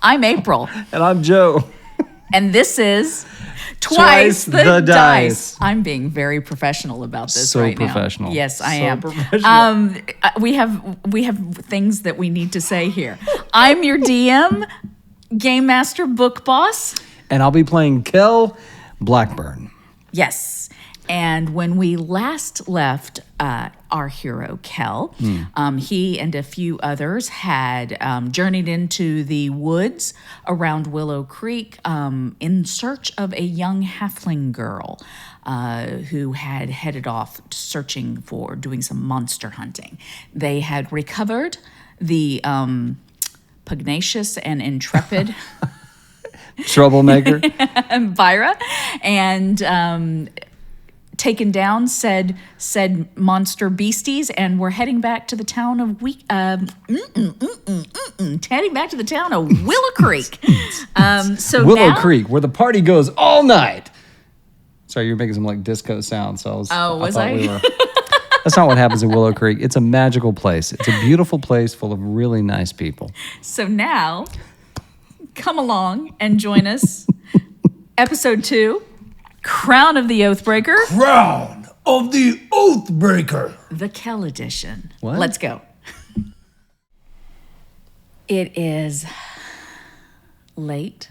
I'm April. And I'm Joe. And this is Twice the Dice. I'm being very professional about this So right professional. now. Yes, I So am. professional. We have things that we need to say here. I'm your DM, Game Master Book Boss. And I'll be playing Kel Blackburn. Yes. And when we last left our hero, Kel, he and a few others had journeyed into the woods around Willow Creek in search of a young halfling girl who had headed off searching for doing some monster hunting. They had recovered the pugnacious and intrepid Troublemaker. Byra and taken down said monster beasties, and we're heading back to the town of heading back to the town of Willow Creek. So Willow now, Creek, where the party goes all night. Sorry, you're making some like disco sound. So I? That's not what happens in Willow Creek. It's a magical place. It's a beautiful place full of really nice people. So now, come along and join us. Episode 2. Crown of the Oathbreaker. Crown of the Oathbreaker. The Kel edition. What? Let's go. It is late,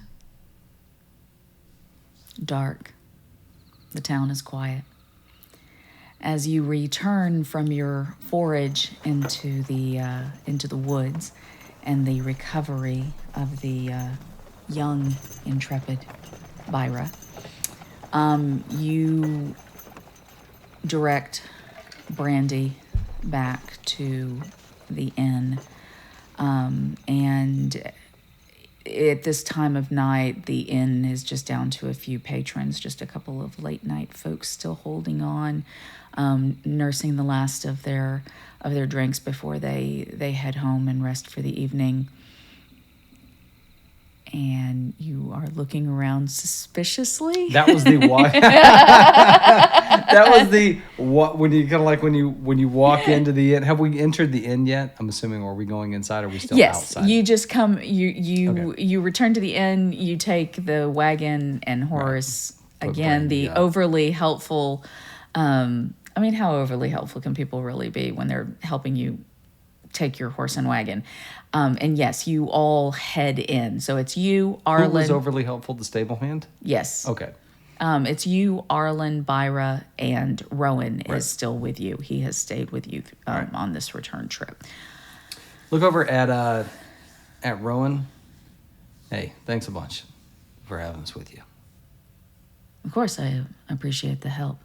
dark. The town is quiet. As you return from your forage into the woods and the recovery of the young, intrepid Byra, you direct Brandy back to the inn. And at this time of night, the inn is just down to a few patrons, just a couple of late night folks still holding on, nursing the last of their drinks before they head home and rest for the evening. And you are looking around suspiciously. That was the what? That was the what? When you kind of like when you walk into the inn. Have we entered the inn yet? I'm assuming. Or are we going inside? Or are we still outside? Yes, you just come. You Okay. you return to the inn. You take the wagon and horse again. Brandy The up. overly helpful. I mean, how overly helpful can people really be when they're helping you take your horse and wagon? And yes, you all head in. So it's you, Arlen. Who was overly helpful? The stable hand. Yes. Okay. It's you, Arlen, Byra, and Rowan Right. is still with you. He has stayed with you on this return trip. Look over at Rowan. Hey, thanks a bunch for having us with you. Of course, I appreciate the help.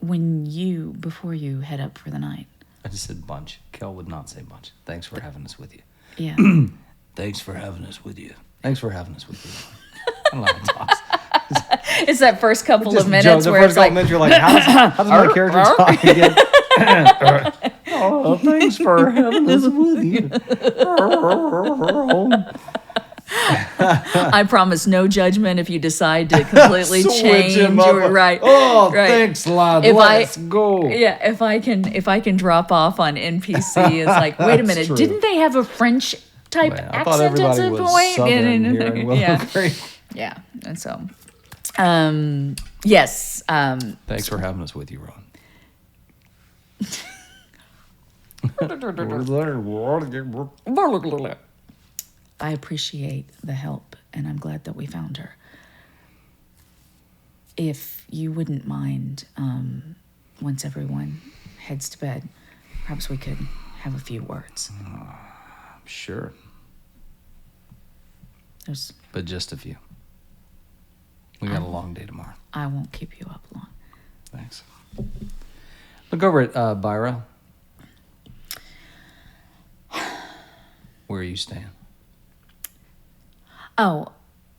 Before you head up for the night. I just said bunch. Kel would not say bunch. Thanks for having us with you. Yeah. Thanks for having us with you. Thanks for having us with you. I don't know how to talk. It's that first couple Just of minutes the where first it's like, couple minutes you're like, how does my character talk again? Oh, thanks for having us with you. I promise no judgment if you decide to completely Switch change. him up. You're right. Oh, right. thanks, lad. If Let's go. Yeah, if I can drop off on NPC, it's like, wait a That's minute, true. didn't they have a French type Man, I thought accent at everybody some was point? Southern here in Willow Yeah. Creek. Yeah, and so, yes. Thanks for having us with you, Ron. I appreciate the help, and I'm glad that we found her. If you wouldn't mind, once everyone heads to bed, perhaps we could have a few words. Sure, but just a few. We got a long day tomorrow. I won't keep you up long. Thanks. Look over at Byra. Where are you staying? Oh,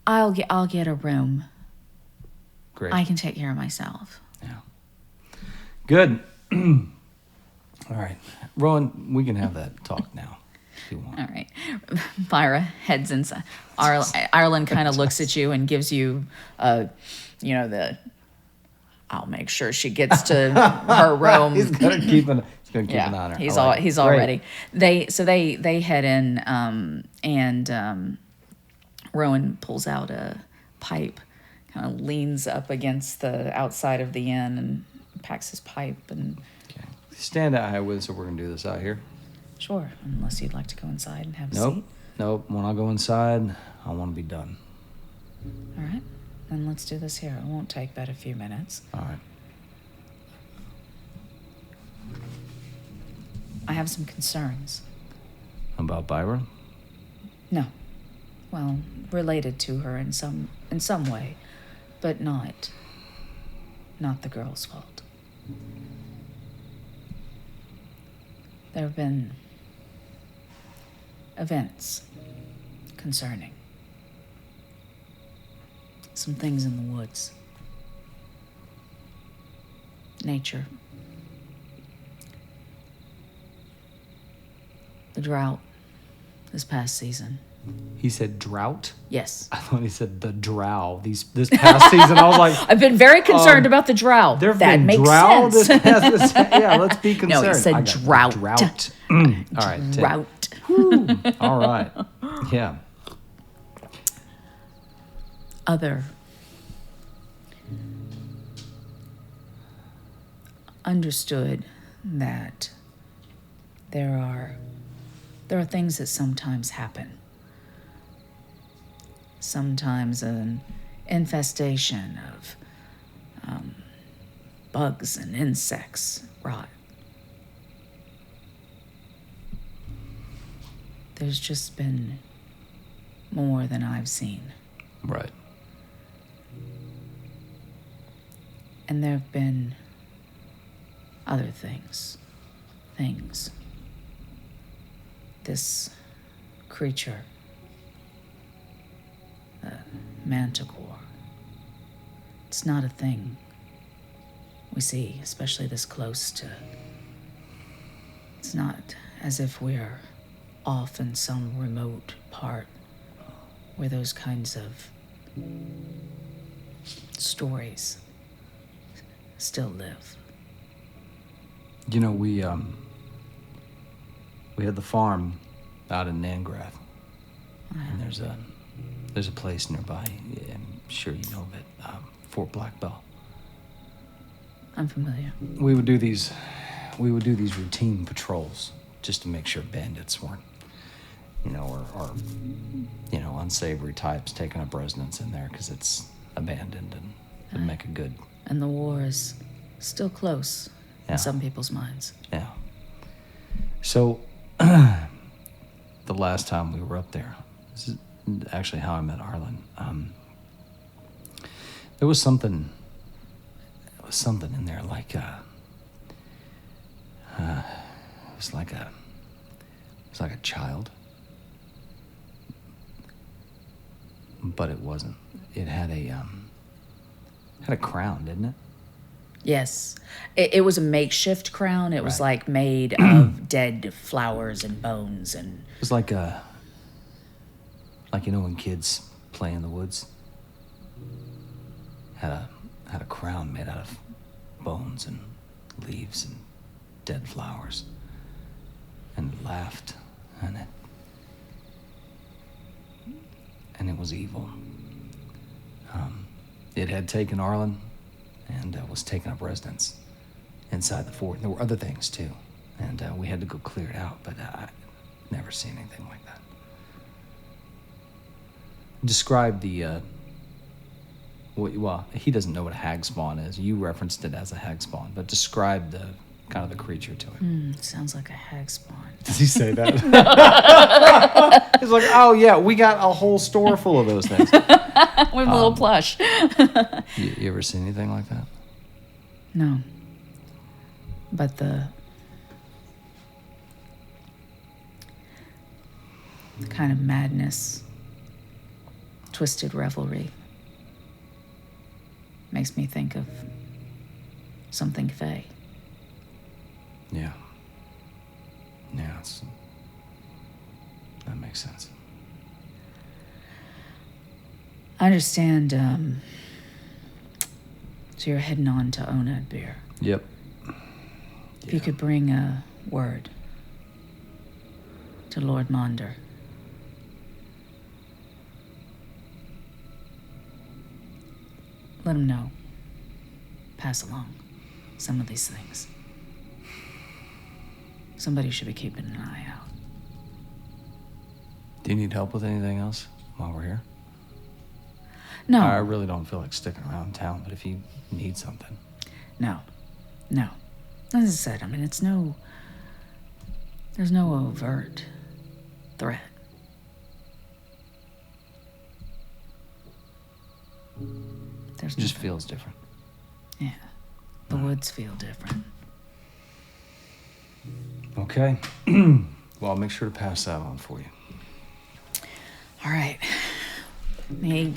I'll get a room. Great. I can take care of myself. Yeah. Good. All right. Rowan, we can have that talk now if you want. All right. Byra heads inside. Ireland kind of looks at you and gives you, the I'll make sure she gets to her room. He's gonna keep an eye on her. He's I like it. he's all Great. ready. They head in, and Rowan pulls out a pipe, kind of leans up against the outside of the inn and packs his pipe. And Okay. Stand out here with us, so we're gonna do this out here. sure, unless you'd like to go inside and have a Nope. seat. Nope. When I go inside, I want to be done. All right, then let's do this here. It won't take but a few minutes. All right. I have some concerns. About Byron? No, well, related to her in some way, but not the girl's fault. There have been events concerning some things in the woods. Nature. The drought this past season. He said drought. Yes. I thought he said the drow. This past season, I was like, I've been very concerned about the drought. there have That been makes drought sense. this past. Yeah, let's be concerned. No, he said I got drought. Drought. All right. Tim. Drought. All right. Yeah. Other understood that there are things that sometimes happen. Sometimes an infestation of bugs and insects rot. There's just been more than I've seen. Right. And there have been other things. This creature, the manticore, it's not a thing we see, especially this close to. It's not as if we're off in some remote part where those kinds of stories still live. You know, we had the farm out in Nangrath, and there's a place nearby. Yeah, I'm sure you know of it, Fort Black Bell. I'm familiar. We would do these routine patrols just to make sure bandits weren't, or unsavory types taking up residence in there because it's abandoned and would make a good. And the war is still close Yeah. in some people's minds. Yeah. So, the last time we were up there, this is actually how I met Arlen. There was something. There was something in there, like it was like a child, but it wasn't. It had a crown, didn't it? Yes. It was a makeshift crown. It was Right. like made of dead flowers and bones and... It was like when kids play in the woods. Had a crown made out of bones and leaves and dead flowers. And it laughed, and it was evil. It had taken Arlen and was taking up residence inside the fort. And there were other things too, and we had to go clear it out, but I never seen anything like that. Describe the well, he doesn't know what a hag spawn is. You referenced it as a hag spawn, but describe the kind of the creature to it. sounds like a hag spawn. Does he say that? He's like, oh yeah, we got a whole store full of those things. With a little plush. You ever seen anything like that? No. But the kind of madness, twisted revelry makes me think of something fey. Yeah. Yeah, that makes sense. I understand So you're heading on to Oathbreaker. Yep. If you could bring a word to Lord Monder. Let him know. Pass along some of these things. Somebody should be keeping an eye out. Do you need help with anything else while we're here? No. I really don't feel like sticking around town, but if you need something. No. As I said, I mean, there's no overt threat. It just feels different. Yeah. The woods feel different. Okay. Well, I'll make sure to pass that on for you. All right. He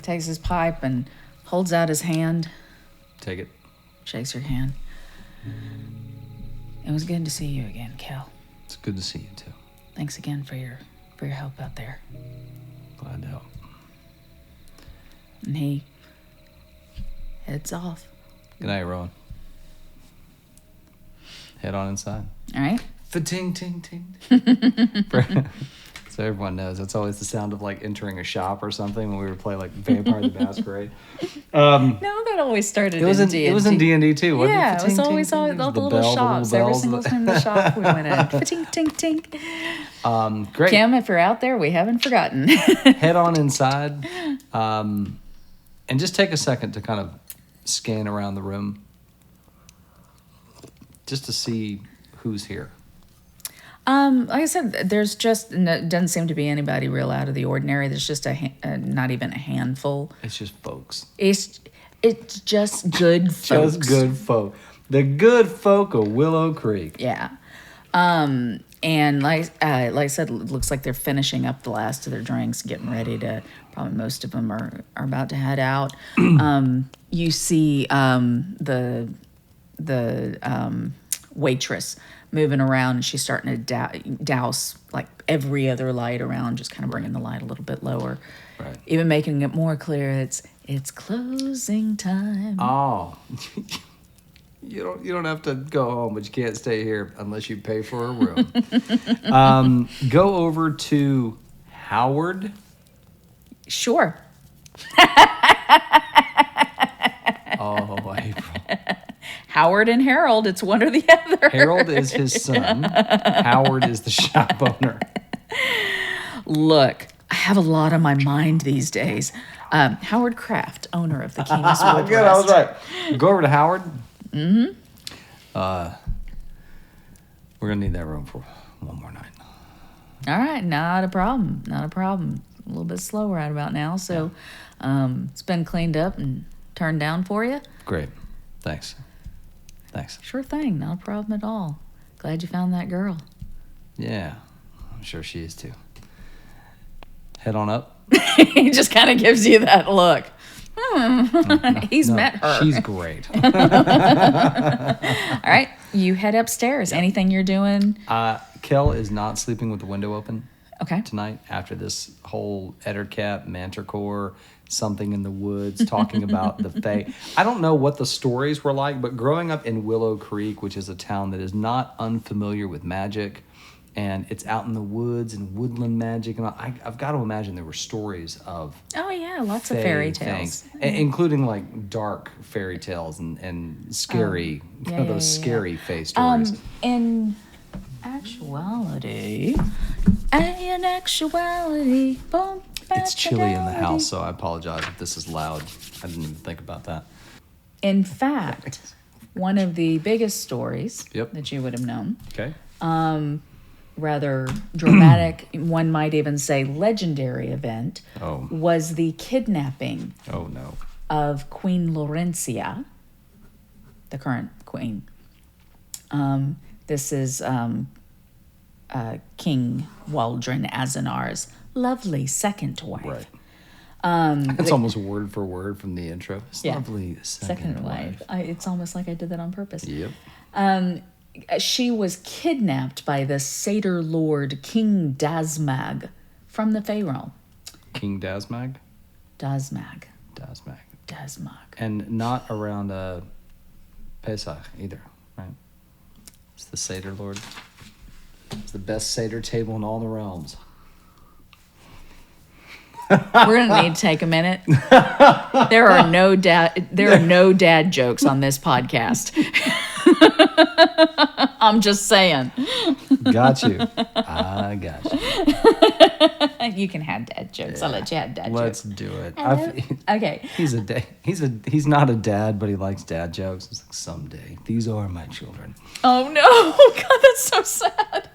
takes his pipe and holds out his hand, Take it. shakes your hand. It was good to see you again, Kel. It's good to see you, too. Thanks again for your help out there. Glad to help. And he heads off. Good night, Rowan. Head on inside. All right? Fa-ting, ting, ting. So everyone knows, that's always the sound of like entering a shop or something when we would play like Vampire the Masquerade. No, that always started It was in D&D. it was in D&D too, wasn't it? Yeah, it was Fa-ting, always ting, all ting. the The little bell, the shops. little Every bells, single the- time the shop we went in. Tink, tink, tink. Great. Kim, if you're out there, we haven't forgotten. Head on inside, and just take a second to kind of scan around the room, just to see who's here. Like I said, there's just doesn't seem to be anybody real out of the ordinary. There's just not even a handful. It's just folks. It's just good folks. Just good folk. The good folk of Willow Creek. Yeah. And like I said, it looks like they're finishing up the last of their drinks, getting ready to. Probably most of them are about to head out. You see the waitress moving around, and she's starting to douse like every other light around, just kind of bringing the light a little bit lower, Right. even making it more clear. It's closing time. Oh, you don't have to go home, but you can't stay here unless you pay for a room. Go over to Howard. Sure. Oh, April. Howard and Harold, it's one or the other. Harold is his son. Howard is the shop owner. Look, I have a lot on my mind these days. Howard Kraft, owner of the King's Wood Good, I was right. Go over to Howard. Mm-hmm. We're gonna need that room for one more night. All right, not a problem. A little bit slow right about now, so it's been cleaned up and turned down for you. Great. Thanks. Sure thing, not a problem at all. Glad you found that girl. Yeah, I'm sure she is too. Head on up. He just kind of gives you that look. He's met her. She's great. All right, you head upstairs. Anything you're doing? Kel is not sleeping with the window open Okay. tonight after this whole Ettercap, Manticore, something in the woods, talking about the Fae. I don't know what the stories were like, but growing up in Willow Creek, which is a town that is not unfamiliar with magic, and it's out in the woods and woodland magic, and I've got to imagine there were stories of Oh yeah, lots of Fae fairy tales. things, including like dark fairy tales and scary, those scary Fae stories. In actuality, boom, It's chilly in the house, so I apologize if this is loud. I didn't even think about that. In fact, one of the biggest stories Yep. that you would have known, Okay. rather dramatic, one might even say legendary event, Oh. was the kidnapping Oh no. of Queen Laurentia, the current queen. This is King Waldron Azanar's lovely second wife. Right. It's almost word for word from the intro. It's Yeah. lovely second wife. It's almost like I did that on purpose. Yep. She was kidnapped by the satyr lord King Dazmag from the Fae realm. King Dazmag? Dazmag. Dazmag. does muck. And not around Pesach either, right? It's the Seder Lord. It's the best Seder table in all the realms. We're gonna need to take a minute. There are no dad jokes on this podcast. I'm just saying. Got you. I got you. You can have dad jokes. I'll let you have dad Let's jokes. do it. Okay. He's not a dad, but he likes dad jokes. It's like, someday these are my children. Oh no! God, that's so sad.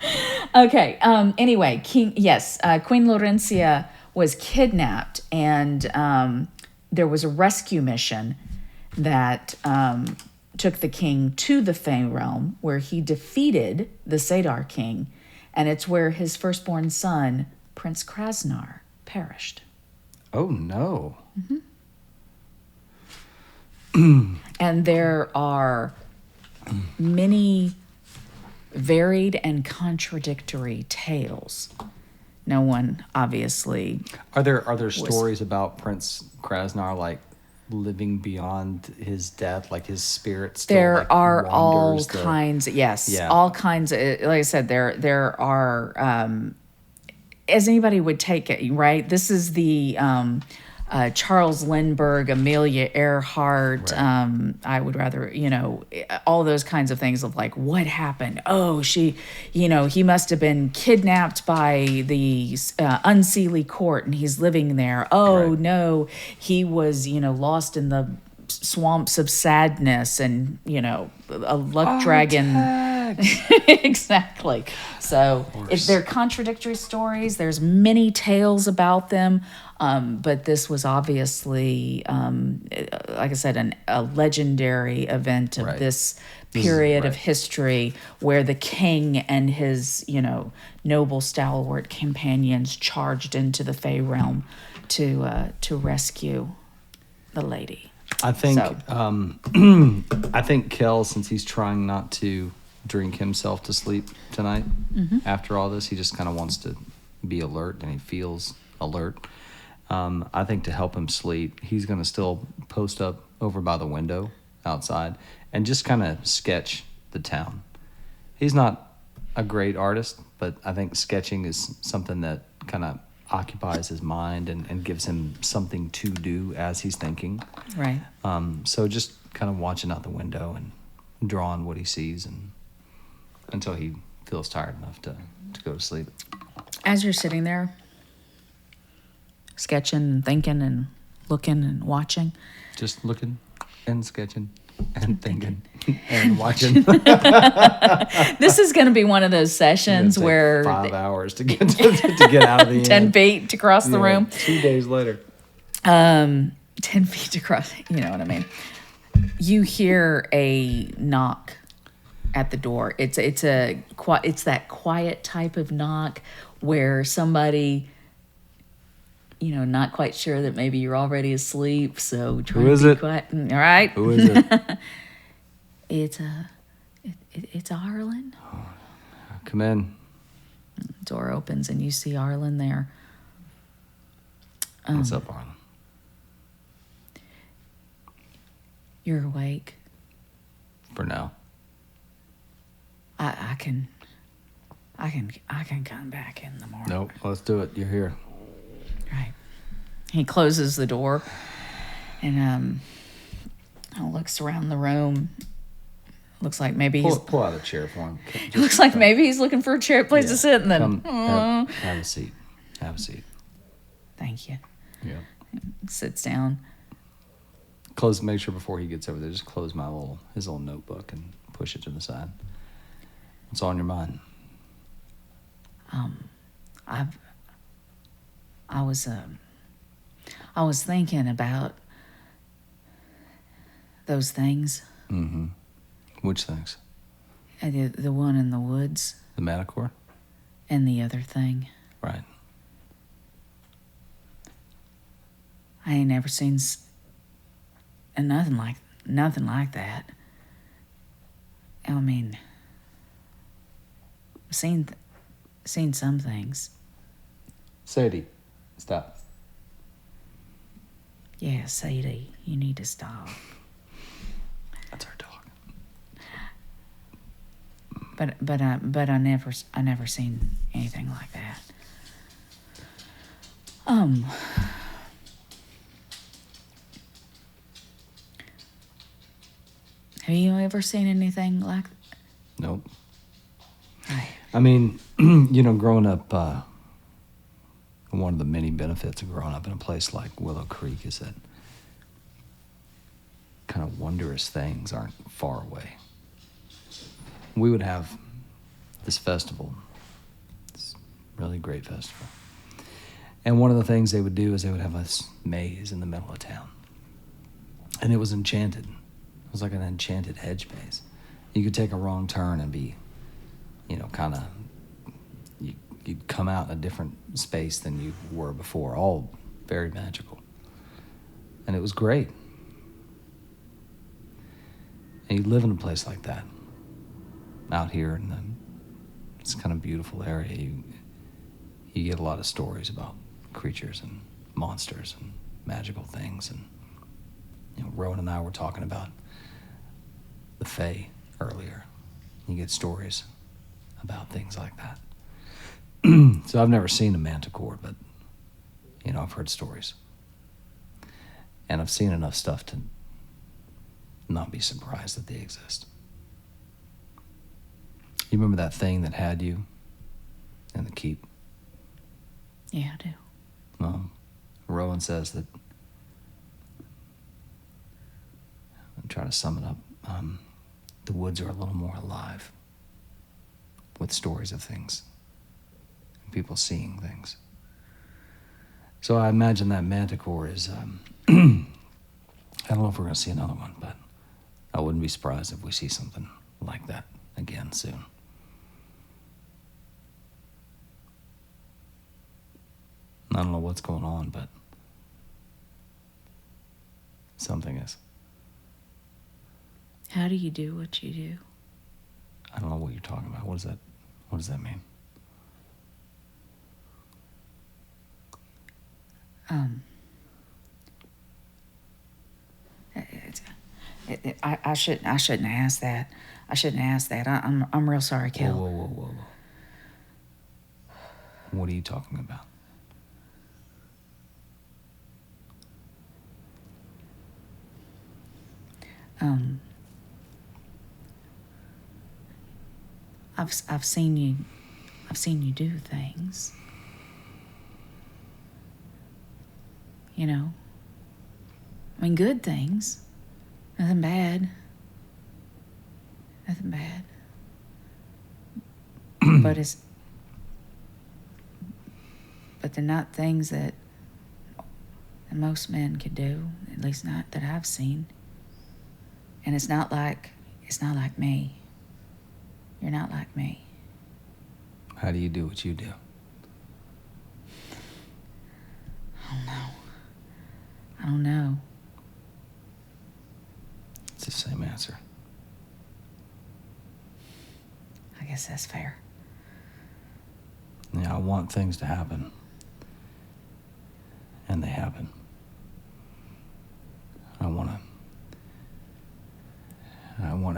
Okay. Anyway, Queen Laurencia was kidnapped, and there was a rescue mission that took the king to the Fey realm, where he defeated the Sadar king, and it's where his firstborn son, Prince Krasnar, perished. Oh no! And there are many varied and contradictory tales. No one, obviously. Are there stories about Prince Krasnar, like living beyond his death, like his spirit still There like, are all wanders kinds. Yes, Yeah. all kinds. Like I said, there are. As anybody would take it, right? This is the Charles Lindbergh, Amelia Earhart. Right. I would rather, all those kinds of things of like, what happened? Oh, he must have been kidnapped by the Unseelie court and he's living there. Oh, Right. no, he was, lost in the swamps of sadness and, a luck dragon. Exactly. So if they're contradictory stories, there's many tales about them. But this was obviously, like I said, a legendary event of Right. this period of right. history where the king and his, noble stalwart companions charged into the Fey realm to rescue the lady. I think So- I think Kel, since he's trying not to drink himself to sleep tonight, after all this, he just kind of wants to be alert, and he feels alert. I think to help him sleep, he's going to still post up over by the window outside and just kind of sketch the town. He's not a great artist, but I think sketching is something that kind of occupies his mind and gives him something to do as he's thinking. Right. So just kind of watching out the window and drawing what he sees and until he feels tired enough to go to sleep. As you're sitting there, sketching and thinking and looking and watching, Just looking and sketching and thinking and watching. this is going to be one of those sessions Take where 5 hours to get to get out of the 10 inn. feet to cross the room. 2 days later. 10 feet to cross, you know what I mean? You hear a knock at the door. It's that quiet type of knock where somebody, not quite sure that maybe you're already asleep, so try Who to is be it? quiet. All right. Who is it? It's Arlen. Come in. Door opens and you see Arlen there. What's up, Arlen? You're awake. For now. I can come back in the morning. Nope. Let's do it. You're here. Right. He closes the door and looks around the room. Looks like maybe Pull out a chair for him. it looks like maybe he's looking for a place to sit, and then Have a seat. Have a seat. thank you. Yeah. Sits down. Make sure before he gets over there, just close his little notebook and push it to the side. What's on your mind? I was thinking about those things. Mm-hmm. Which things? The one in the woods The Metacore? and the other thing. Right. I ain't never seen nothing like that. I mean, seen some things. Sadie, stop. Yeah, Sadie, you need to stop. That's our dog. But I never seen anything like that. Have you ever seen anything like that? Nope. Right. I mean, growing up, one of the many benefits of growing up in a place like Willow Creek is that kind of wondrous things aren't far away. We would have this festival, this really great festival. And one of the things they would do is they would have this maze in the middle of town. And it was enchanted. It was like an enchanted hedge maze. You could take a wrong turn and be, you'd come out in a different space than you were before. All very magical. And it was great. And you live in a place like that, out here in this kind of beautiful area. You get a lot of stories about creatures and monsters and magical things. And Rowan and I were talking about the Fae earlier. You get stories about things like that. So I've never seen a manticore, but I've heard stories, and I've seen enough stuff to not be surprised that they exist. You remember that thing that had you in the keep? Yeah, I do. Well, Rowan says that, I'm trying to sum it up, the woods are a little more alive with stories of things and people seeing things. So I imagine that manticore is, I don't know if we're going to see another one, but I wouldn't be surprised if we see something like that again soon. I don't know what's going on, but something is. How do you do what you do? I don't know what you're talking about. What does that mean? I shouldn't ask that. I shouldn't ask that. I'm real sorry, Kel. Whoa. What are you talking about? I've seen you do things. I mean, good things. Nothing bad. But they're not things that most men could do, at least not that I've seen. And it's not like me. You're not like me. How do you do what you do? I don't know. It's the same answer. I guess that's fair. Yeah, I want things to happen. And they happen. I want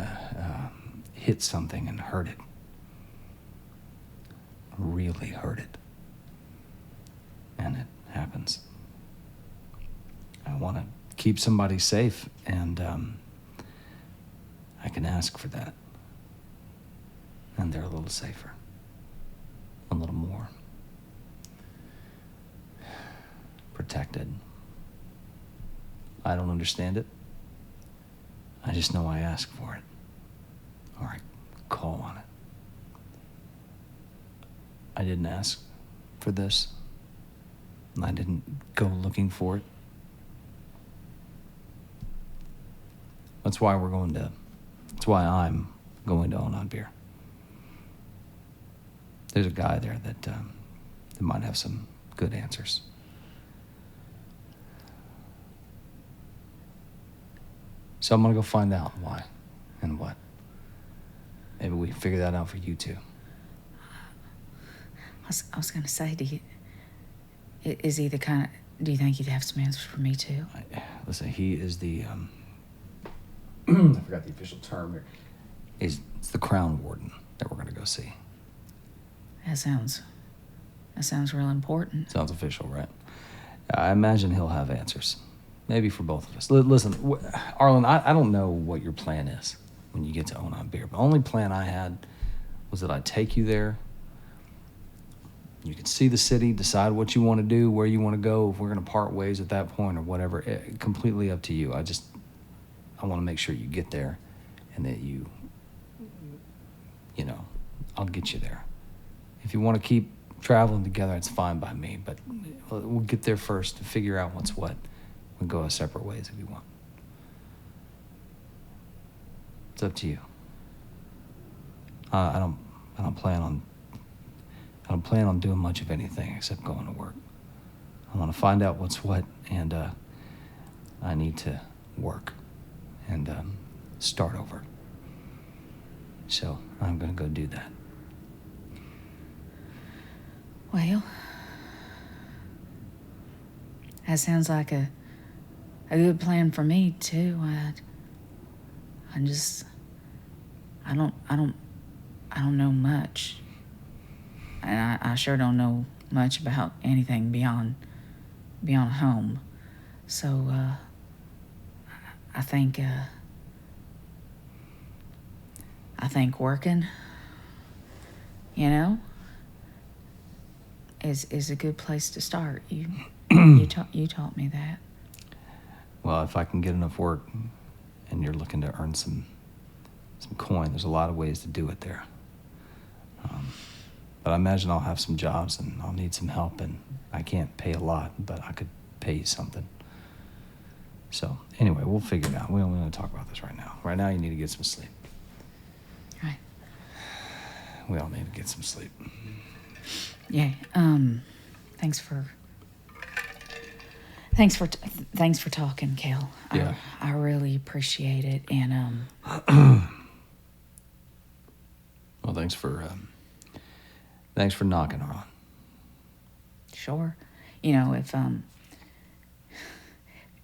to hit something and hurt it. Really hurt it. And it happens. I want to keep somebody safe, and I can ask for that. And they're a little safer. A little more protected. I don't understand it. I just know I ask for it. Or I call on it. I didn't ask for this. I didn't go looking for it. That's why I'm going to Onan Beer. There's a guy there that might have some good answers. So I'm going to go find out why and what. Maybe we can figure that out for you too. I was going to say to you, is he the kind Do you think you'd have some answers for me too? Listen, he is the I forgot the official term here. It's the crown warden that we're going to go see. That sounds real important. Sounds official, right? I imagine he'll have answers. Maybe for both of us. Listen, Arlen, I don't know what your plan is when you get to Onan Beer. The only plan I had was that I'd take you there. You can see the city, decide what you want to do, where you want to go, if we're going to part ways at that point or whatever. Completely up to you. I want to make sure you get there and that you know, I'll get you there. If you want to keep traveling together, it's fine by me, but we'll get there first to figure out what's what. We'll go our separate ways if you want. It's up to you. I don't plan on doing much of anything except going to work. I want to find out what's what, and I need to work and start over. So I'm going to go do that. Well, that sounds like a good plan for me too. I don't know much, and I sure don't know much about anything beyond home. So I think working, you know, is a good place to start. You taught me that. Well, if I can get enough work and you're looking to earn some coin, there's a lot of ways to do it there. But I imagine I'll have some jobs and I'll need some help, and I can't pay a lot, but I could pay you something. So anyway, we'll figure it out. We don't want to talk about this right now. Right now, you need to get some sleep. Right. We all need to get some sleep. Yeah. Thanks for talking, Kel. Yeah. I really appreciate it, and Well, thanks for knocking, Arlen. sure. You know,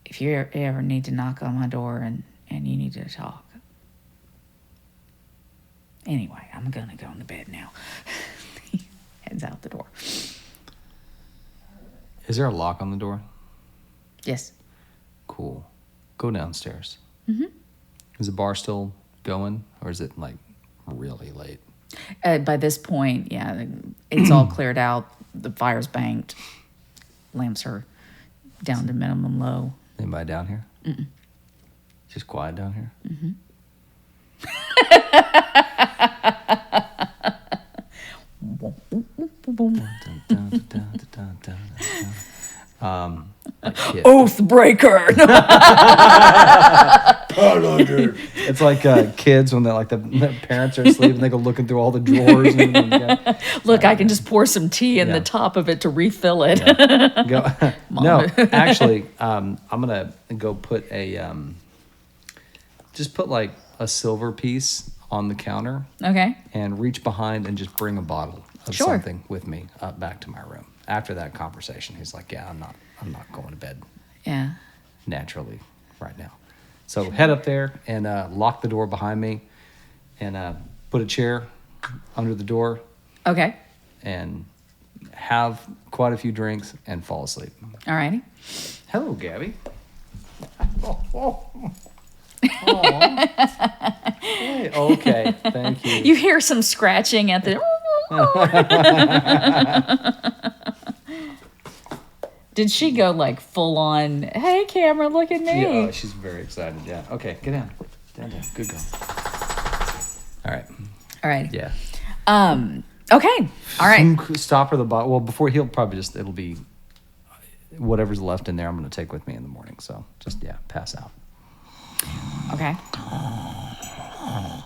if you ever need to knock on my door and you need to talk. Anyway, I'm gonna go to bed now. He heads out the door. Is there a lock on the door? Yes. Cool. Go downstairs. Mm-hmm. Is the bar still going, or is it like really late? By this point, yeah, it's all cleared out. The fire's banked. Lamps are down to minimum low. Anybody down here? Mm-mm. Just quiet down here? Mm-hmm. Oathbreaker. It's like kids when their parents are asleep and they go looking through all the drawers. Look, I can just pour some tea in the top of it to refill it. Yeah. No, actually, I'm gonna go put just put like a silver piece on the counter. Okay. And reach behind and just bring a bottle of Sure. something with me back to my room. After that conversation, he's like, "Yeah, I'm not going to bed Yeah. naturally right now." So head up there and lock the door behind me, and put a chair under the door, Okay. and have quite a few drinks and fall asleep. All righty. Hello, Gabby. Hey, okay, thank you. You hear some scratching at the. Did she go like full on? Hey, camera, look at me. Yeah, she's very excited. Yeah. Okay, get down. Down. Good girl. All right. All right. Yeah. Okay. All right. Stop her the bottle. Well, before it'll be whatever's left in there. I'm going to take with me in the morning. So just pass out. Okay.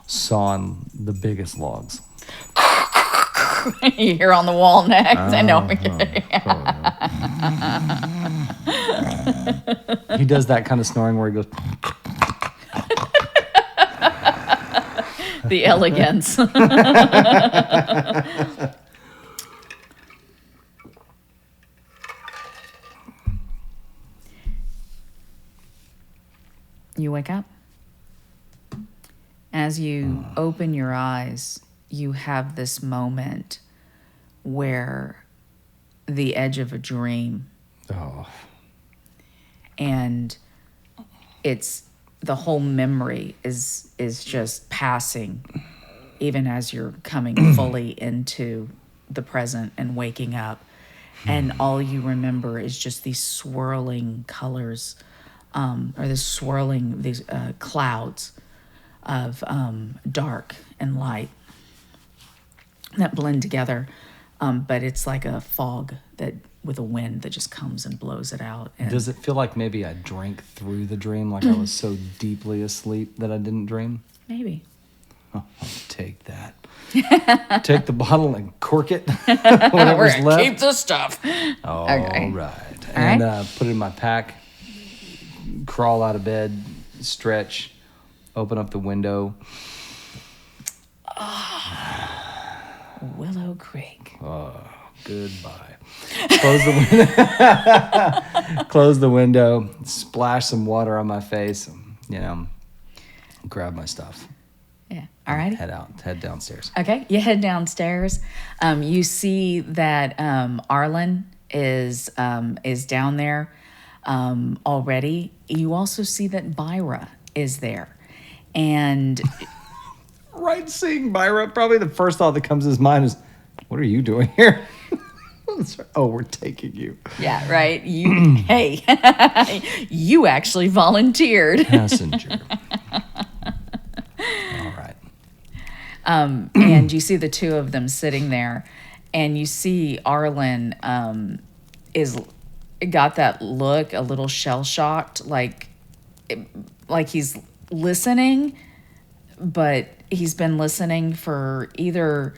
Sawing the biggest logs. You hear on the wall next. I know. He does that kind of snoring where he goes. The elegance. You wake up. As you open your eyes, you have this moment where the edge of a dream. Oh. And it's the whole memory is just passing, even as you're coming fully into the present and waking up. And all you remember is just these swirling colors, or these clouds of dark and light that blend together. But it's like a fog that with a wind that just comes and blows it out. And does it feel like maybe I drank through the dream, like I was so deeply asleep that I didn't dream? maybe. Oh, I'll take that. Take the bottle and cork it. Whatever's left. Keep the stuff. All Okay. right. All And right. put it in my pack. Crawl out of bed. Stretch. Open up the window. Willow Creek. Oh, goodbye. Close the window. Close the window. Splash some water on my face. You know, grab my stuff. Yeah. All right. Head downstairs. Okay. You head downstairs. You see that Arlen is down there already. You also see that Byra is there. And Right, seeing Byra, probably the first thought that comes to his mind is, what are you doing here? Oh, we're taking you. yeah, right. You hey, you actually volunteered. Passenger. All right. And you see the two of them sitting there, and you see Arlen is got that look, a little shell shocked, like he's listening, but he's been listening for either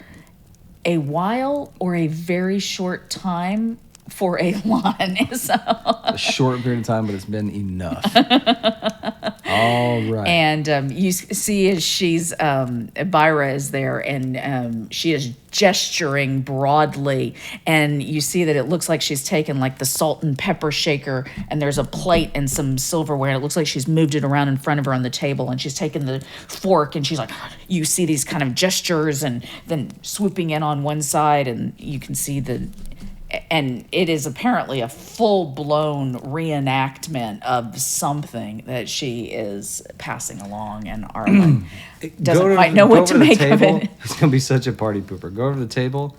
a while or a very short time for a lot. So, A short period of time, but it's been enough. All right. and you see as she's Byra is there, and she is gesturing broadly, and you see that it looks like she's taken like the salt and pepper shaker, and there's a plate and some silverware, and it looks like she's moved it around in front of her on the table, and she's taken the fork, and she's like, you see these kind of gestures, and then swooping in on one side, and you can see and it is apparently a full-blown reenactment of something that she is passing along, and Arlen doesn't quite know what to make of it. He's going to be such a party pooper. Go over to the table,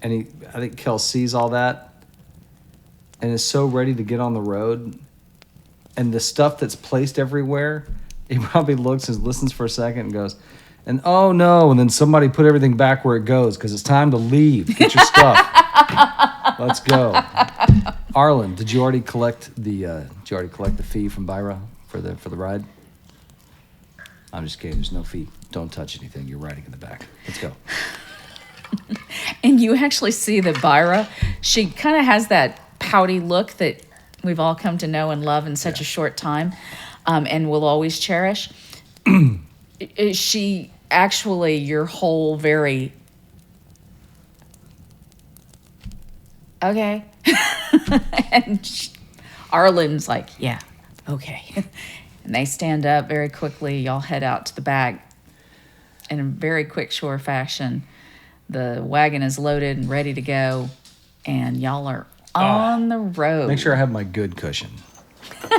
and I think Kel sees all that and is so ready to get on the road. And the stuff that's placed everywhere, he probably looks and listens for a second and goes, and oh no, and then somebody put everything back where it goes because it's time to leave. Get your stuff. Let's go. Arlen, did you already collect the fee from Byra for the ride? I'm just kidding. There's no fee. Don't touch anything. You're riding in the back. Let's go. And you actually see that Byra, she kind of has that pouty look that we've all come to know and love in such a short time, and will always cherish. She actually, your whole very... Okay. And Arlen's like, yeah, okay. And they stand up very quickly. Y'all head out to the back in a very quick, sure fashion. The wagon is loaded and ready to go, and y'all are on the road. Make sure I have my good cushion. You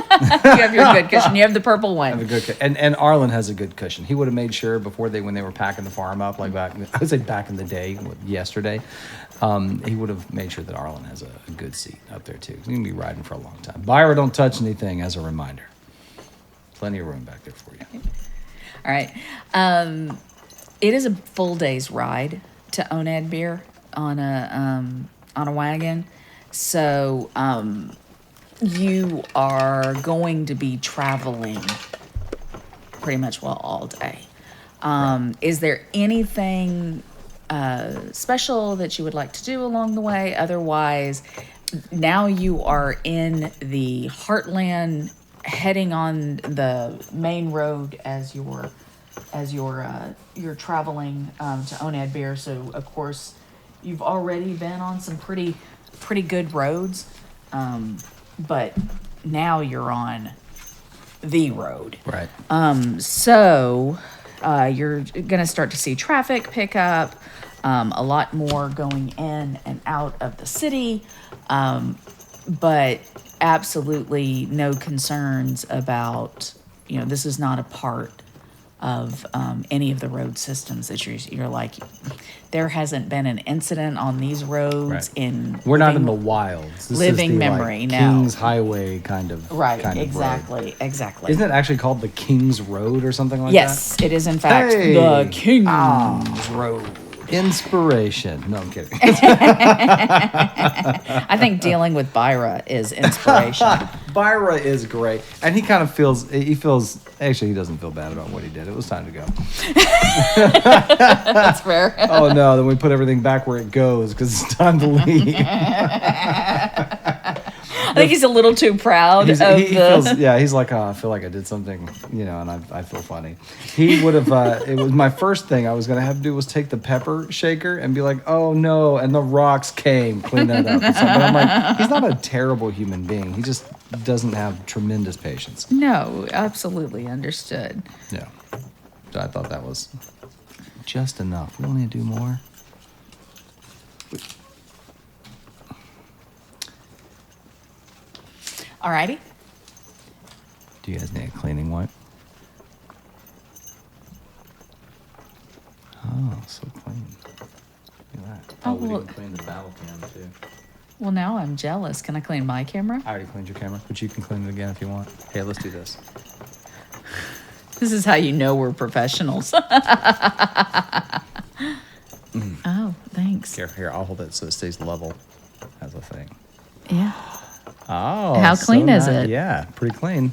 have your good cushion. You have the purple I have a one. good and Arlen has a good cushion. He would have made sure when they were packing the farm up, like I would say back in the day, yesterday, he would have made sure that Arlen has a good seat up there too. He's gonna be riding for a long time. Byra, don't touch anything, as a reminder. Plenty of room back there for you. All right. It is a full day's ride to Oathbreaker on a wagon. So you are going to be traveling pretty much all day. Is there anything special that you would like to do along the way? Otherwise, now you are in the heartland, heading on the main road as you're traveling to Oathbreaker. So of course, you've already been on some pretty good roads, but now you're on the road. Right. So you're going to start to see traffic pick up, a lot more going in and out of the city, but absolutely no concerns about, this is not a part of any of the road systems that you're like, there hasn't been an incident on these roads Right. in We're not in the wilds. This living is the, memory, like, no. King's Highway kind of Right, kind of exactly, road. exactly. Isn't it actually called the King's Road or something like Yes, that? it is in fact Hey! the King's Road. Inspiration. No, I'm kidding. I think dealing with Byra is inspiration. Byra is great. And he kind of actually, he doesn't feel bad about what he did. It was time to go. That's fair. Oh, no. Then we put everything back where it goes because it's time to leave. I think he's a little too proud He's like, oh, I feel like I did something, and I feel funny. He would have, it was my first thing I was going to have to do was take the pepper shaker and be like, oh no, and the rocks came, clean that up. But I'm like, he's not a terrible human being. He just doesn't have tremendous patience. No, absolutely understood. Yeah. So I thought that was just enough. We don't need to do more. Alrighty. Do you guys need a cleaning wipe? Oh, so clean. Look at that. Oh, we well- didn't clean the battle cam too. Well, now I'm jealous. Can I clean my camera? I already cleaned your camera, but you can clean it again if you want. Hey, let's do this. This is how you know we're professionals. Oh, thanks. Here, I'll hold it so it stays level as a thing. Yeah. Oh, How clean is nice. it? Yeah, pretty clean.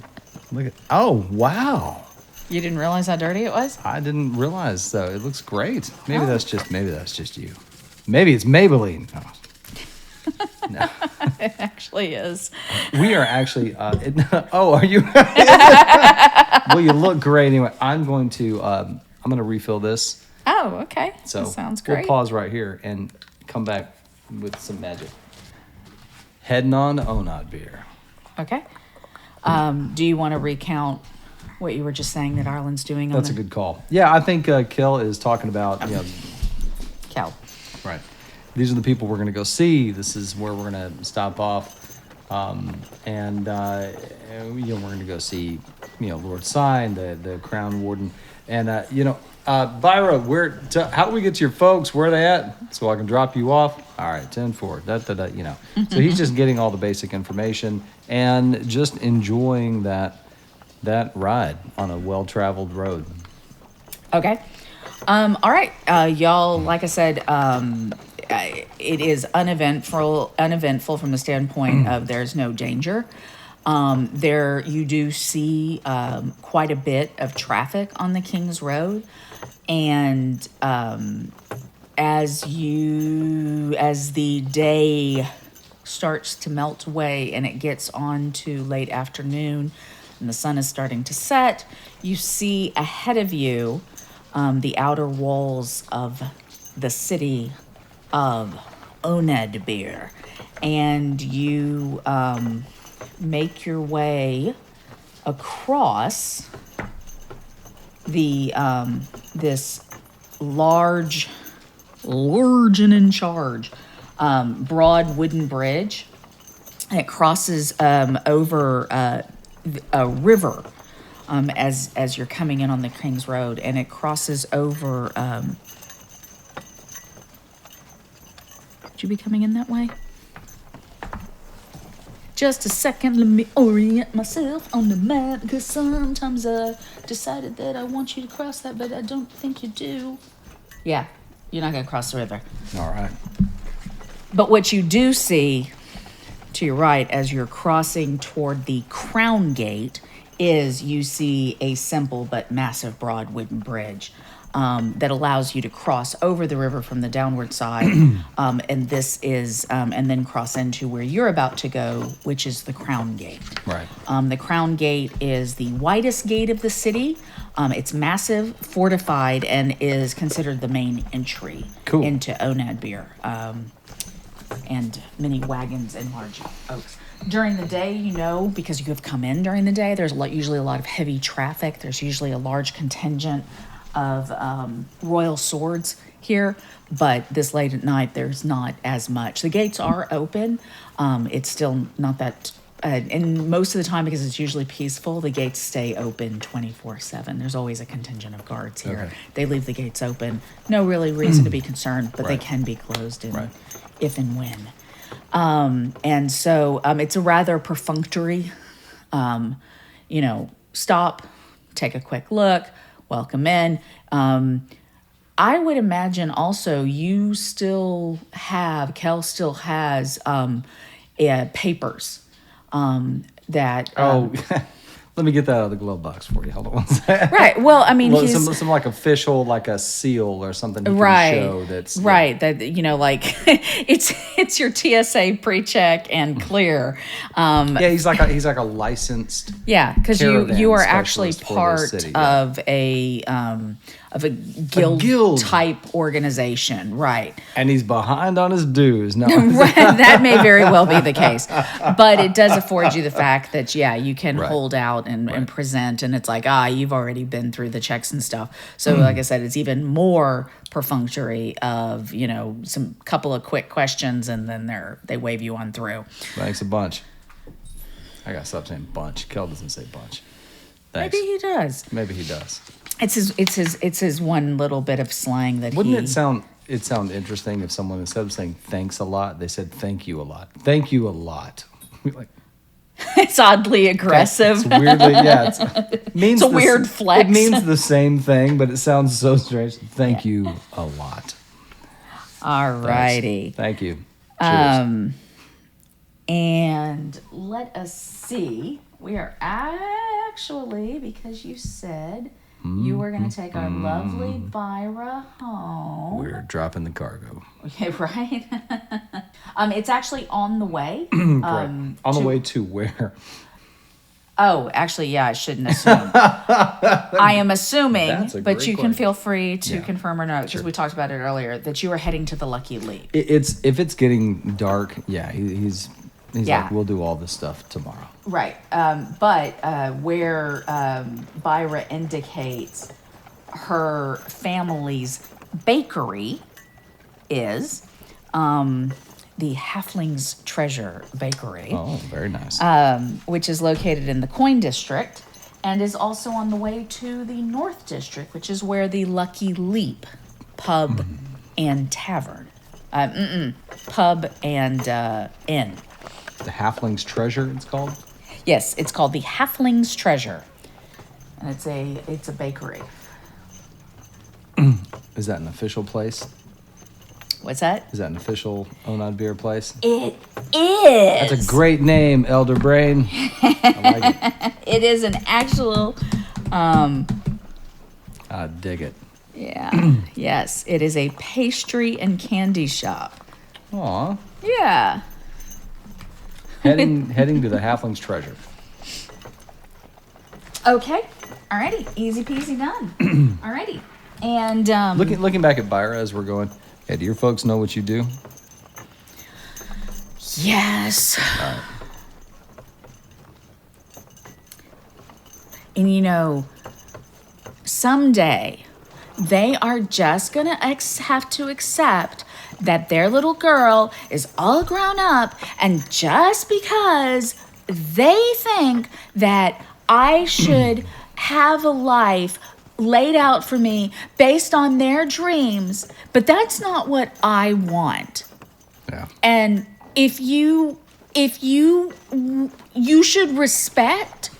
Look at. Oh, wow. You didn't realize how dirty it was? I didn't realize so. It looks great. Maybe that's just you. Maybe it's Maybelline. Oh. No. It actually is. We are actually. Are you? Well, you look great anyway. I'm going to refill this. Oh, okay. So That sounds great. We'll pause right here and come back with some magic. Heading on to Onod beer. Okay. Do you want to recount what you were just saying that Arlen's doing? That's a good call. Yeah, I think Kel is talking about Cal. right. These are the people we're going to go see. This is where we're going to stop off, and we're going to go see Lord Sign, the Crown Warden, and Byra, how do we get to your folks? Where are they at? So I can drop you off. All right, 10-4. So he's just getting all the basic information and just enjoying that ride on a well-traveled road. Okay. All right. Y'all, like I said, it is uneventful from the standpoint of there's no danger. There you do see quite a bit of traffic on the King's Road, and as the day starts to melt away and it gets on to late afternoon and the sun is starting to set, you see ahead of you the outer walls of the city of Oathbreaker, and you make your way across the this large and in charge broad wooden bridge. And it crosses over a river as you're coming in on the King's Road, and it crosses over. Would you be coming in that way? Just a second, let me orient myself on the map, because sometimes I decided that I want you to cross that, but I don't think you do. Yeah, you're not going to cross the river. All right. But what you do see to your right as you're crossing toward the Crown Gate is you see a simple but massive broad wooden bridge that allows you to cross over the river from the downward side, and this is and then cross into where you're about to go, which is the Crown Gate. Right. The Crown Gate is the widest gate of the city. It's massive, fortified, and is considered the main entry Cool. into Oathbreaker. and many wagons and large oaks. During the day, because you have come in during the day, there's usually a lot of heavy traffic. There's usually a large contingent of royal swords here, but this late at night, there's not as much. The gates are open. It's still not that, and most of the time, because it's usually peaceful, the gates stay open 24/7. There's always a contingent of guards here. Okay. They leave the gates open. No really reason to be concerned, but they can be closed if and when. And so it's a rather perfunctory, stop, take a quick look, welcome in. I would imagine also Kel still has papers that... Let me get that out of the glove box for you. Hold on one second. Right. Well, I mean, he's... Some like official, like a seal or something he can show that's... Right. That, it's your TSA pre-check and clear. He's like a licensed... Yeah, because you are actually part city, of a guild type organization, right? And he's behind on his dues. No, right, that may very well be the case, but it does afford you the fact that you can hold out and present, and it's like you've already been through the checks and stuff. So, like I said, it's even more perfunctory of some couple of quick questions, and then they wave you on through. Thanks a bunch. I gotta stop saying bunch. Kel doesn't say bunch. Thanks. Maybe he does. Maybe he does. It's his one little bit of slang that Wouldn't it sound interesting if someone, instead of saying thanks a lot, they said thank you a lot. Thank you a lot. Like, it's oddly aggressive. It's weirdly, it means it's a weird flex. It means the same thing, but it sounds so strange. Thank you a lot. All righty. Thank you. Cheers. And let us see. We are actually, because you said you were going to take our lovely Byra home. We're dropping the cargo. Okay, right? It's actually on the way. On the way to where? Oh, actually, I shouldn't assume. I am assuming, but you can feel free to confirm or not, because we talked about it earlier, that you are heading to the Lucky Leap. If it's getting dark, he's like, we'll do all this stuff tomorrow. Right. But where Byra indicates her family's bakery is the Halfling's Treasure Bakery. Oh, very nice. Which is located in the Coin District and is also on the way to the North District, which is where the Lucky Leap Pub and Tavern. Pub and Inn. The Halfling's Treasure, it's called? Yes, it's called the Halfling's Treasure. And it's a bakery. Is that an official place? What's that? Is that an official Onad beer place? It is. That's a great name, Elderbrain. I like it. It is an actual... I dig it. Yeah. Yes, it is a pastry and candy shop. Aw. Yeah. Heading to the Halfling's Treasure. Okay. Alrighty. Easy peasy done. Alrighty. And looking back at Byra as we're going, hey, do your folks know what you do? Yes. All right. And someday they are just going to have to accept that their little girl is all grown up, and just because they think that I should have a life laid out for me based on their dreams, but that's not what I want. Yeah. And if you should respect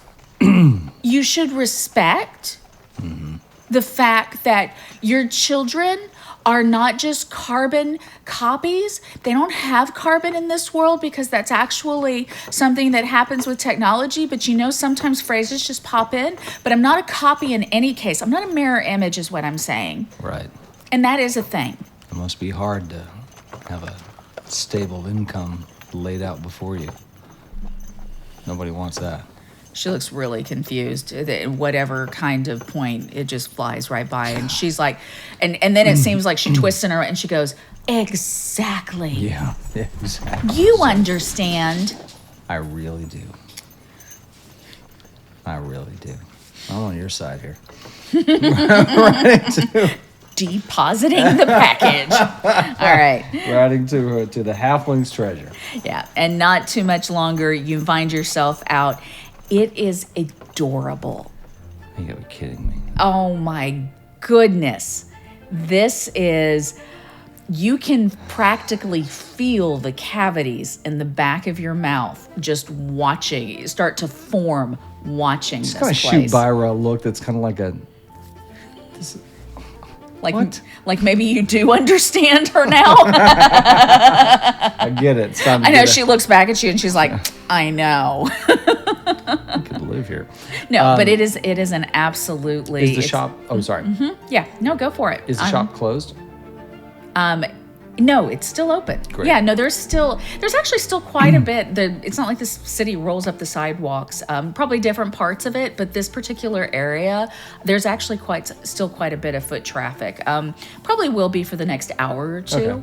the fact that your children are not just carbon copies. They don't have carbon in this world because that's actually something that happens with technology. But sometimes phrases just pop in. But I'm not a copy in any case. I'm not a mirror image is what I'm saying. Right. And that is a thing. It must be hard to have a stable income laid out before you. Nobody wants that. She looks really confused. Whatever kind of point, it just flies right by. And she's like, and then it seems like she twists in her and she goes, Exactly. Yeah, exactly. You understand. I really do. I really do. I'm on your side here. Depositing the package. All right. Riding to the halfling's treasure. Yeah. And not too much longer, you find yourself out. It is adorable. You gotta be kidding me. Oh my goodness. This is, you can practically feel the cavities in the back of your mouth just watching, start to form watching Just this kind of place. shoot Byra a look that's kind of like a. What? Like maybe you do understand her now. I get it. It's time to I know get she looks back at you and she's like, I know. I could live here. No, but it is an absolutely. Is the shop? Oh, sorry. Yeah, no, go for it. Is the shop closed? No, it's still open. Great. Yeah, no, there's actually still quite a bit. It's not like this city rolls up the sidewalks. Probably different parts of it, but this particular area, there's actually still quite a bit of foot traffic. Probably will be for the next hour or two. Okay.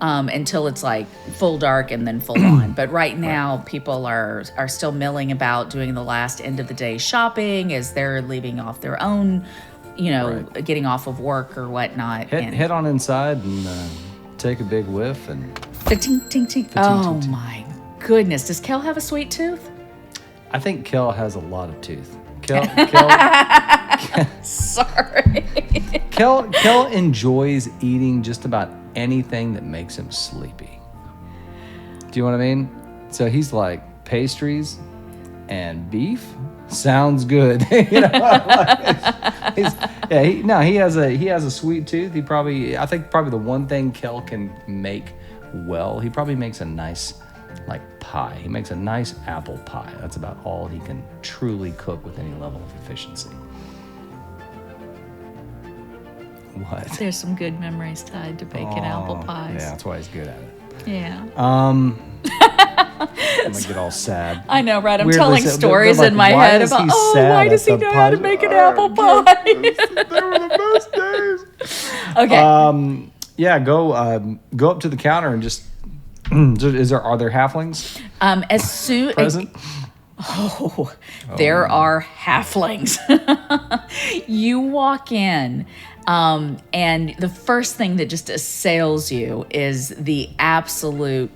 Until it's like full dark and then full on. But right now, people are still milling about, doing the last end of the day shopping as they're leaving off their own, getting off of work or whatnot. Head on inside and take a big whiff and. Tink, tink, tink. Oh my goodness! Does Kel have a sweet tooth? I think Kel has a lot of tooth. Sorry. Kel enjoys eating just about anything that makes him sleepy. Do you know what I mean? So he's like, pastries and beef sounds good. He has a sweet tooth. I think probably the one thing Kel can make well, he probably makes a nice pie. He makes a nice apple pie. That's about all he can truly cook with any level of efficiency. What? There's some good memories tied to baking apple pies. Yeah, that's why he's good at it. Yeah. I'm gonna get all sad. I know, right? I'm Weirdly telling sad. stories They're like, in my why head is about, he sad why does he at the know how to pie? make an apple pie? They were the best days. Okay. Yeah, go up to the counter and just. Are there halflings As soon present? There are halflings. You walk in, and the first thing that just assails you is the absolute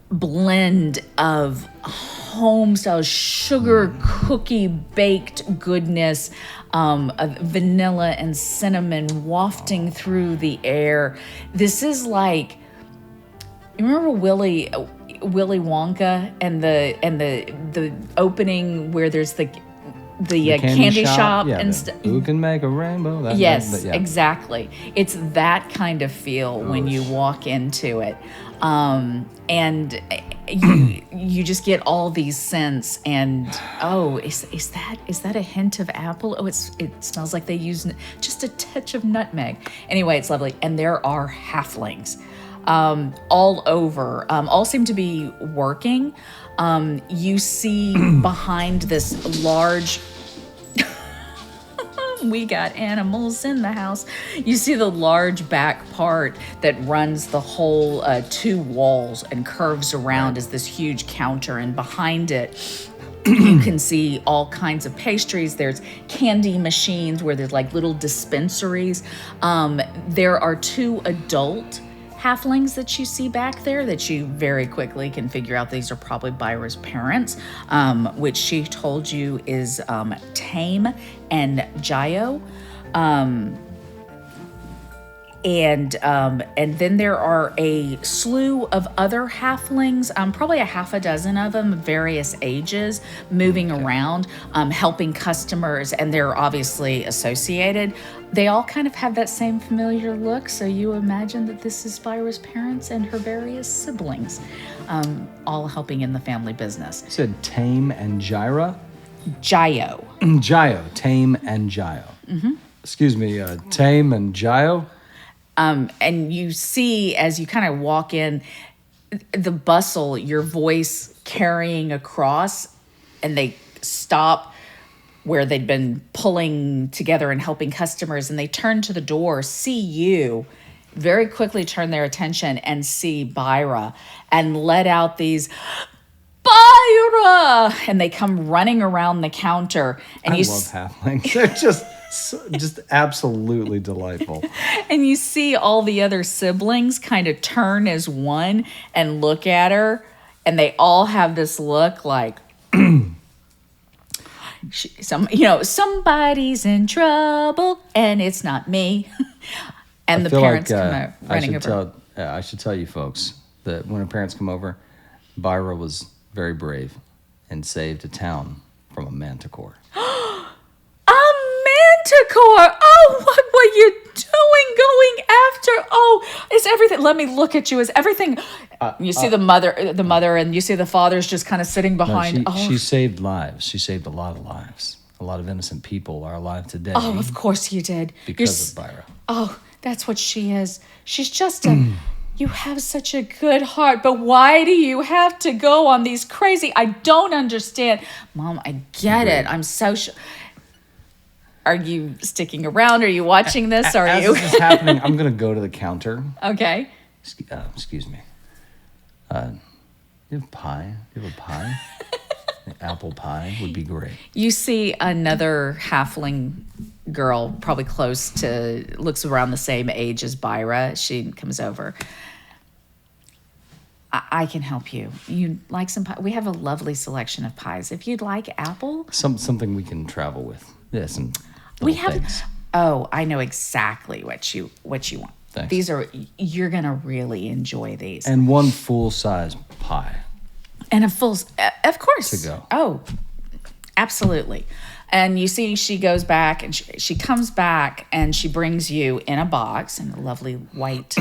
blend of home-style sugar cookie baked goodness, of vanilla and cinnamon wafting through the air. This is like, you remember Willy Wonka and the opening where there's the candy shop yeah, and stuff. Who can make a rainbow? Yes, yeah. Exactly. It's that kind of feel when you walk into it, and you just get all these scents. And is that a hint of apple? Oh, it smells like they use just a touch of nutmeg. Anyway, it's lovely, and there are halflings. All over, all seem to be working. You see behind this large, we got animals in the house. You see the large back part that runs the whole 2 walls and curves around as this huge counter, and behind it, you can see all kinds of pastries. There's candy machines where there's like little dispensaries. There are 2 adult halflings that you see back there that you very quickly can figure out these are probably Byra's parents, which she told you is Tame and Jayo. And then there are a slew of other halflings, probably a half a dozen of them, various ages, moving around, helping customers, and they're obviously associated. They all kind of have that same familiar look, so you imagine that this is Byra's parents and her various siblings, all helping in the family business. You said Tame and Jayo? Jayo. Tame and Jayo. Mm-hmm. Excuse me, Tame and Jayo? And you see, as you kind of walk in, the bustle, your voice carrying across, and they stop where they'd been pulling together and helping customers, and they turn to the door, see you, very quickly turn their attention and see Byra and let out these Byra, and they come running around the counter. And I love halflings. They're just absolutely delightful. And you see all the other siblings kind of turn as one and look at her, and they all have this look like somebody's in trouble, and it's not me. And the parents come running over. I should tell you folks that when our parents come over, Byra was very brave and saved a town from a manticore. Manticore! Oh, what were you doing going after? Oh, is everything? Let me look at you. Is everything? You see the mother, and you see the father's just kind of sitting behind. She saved lives. She saved a lot of lives. A lot of innocent people are alive today. Oh, of course you did. Because of Byra. Oh, that's what she is. She's just a. You have such a good heart, but why do you have to go on these crazy? I don't understand, Mom. I get it. I'm so. Are you sticking around? Are you watching this? Are you? As this is happening, I'm going to go to the counter. Okay. Excuse me. You have pie? You have a pie? Apple pie would be great. You see another halfling girl, probably looks around the same age as Byra. She comes over. I can help you. You like some pie? We have a lovely selection of pies. If you'd like apple. Something we can travel with. Yeah, some we have. things. Oh, I know exactly what you want. Thanks. You're gonna really enjoy these. And one full-size pie. And a full, of course. To go. Oh, absolutely. And you see, she goes back and she comes back and she brings you in a box, in a lovely white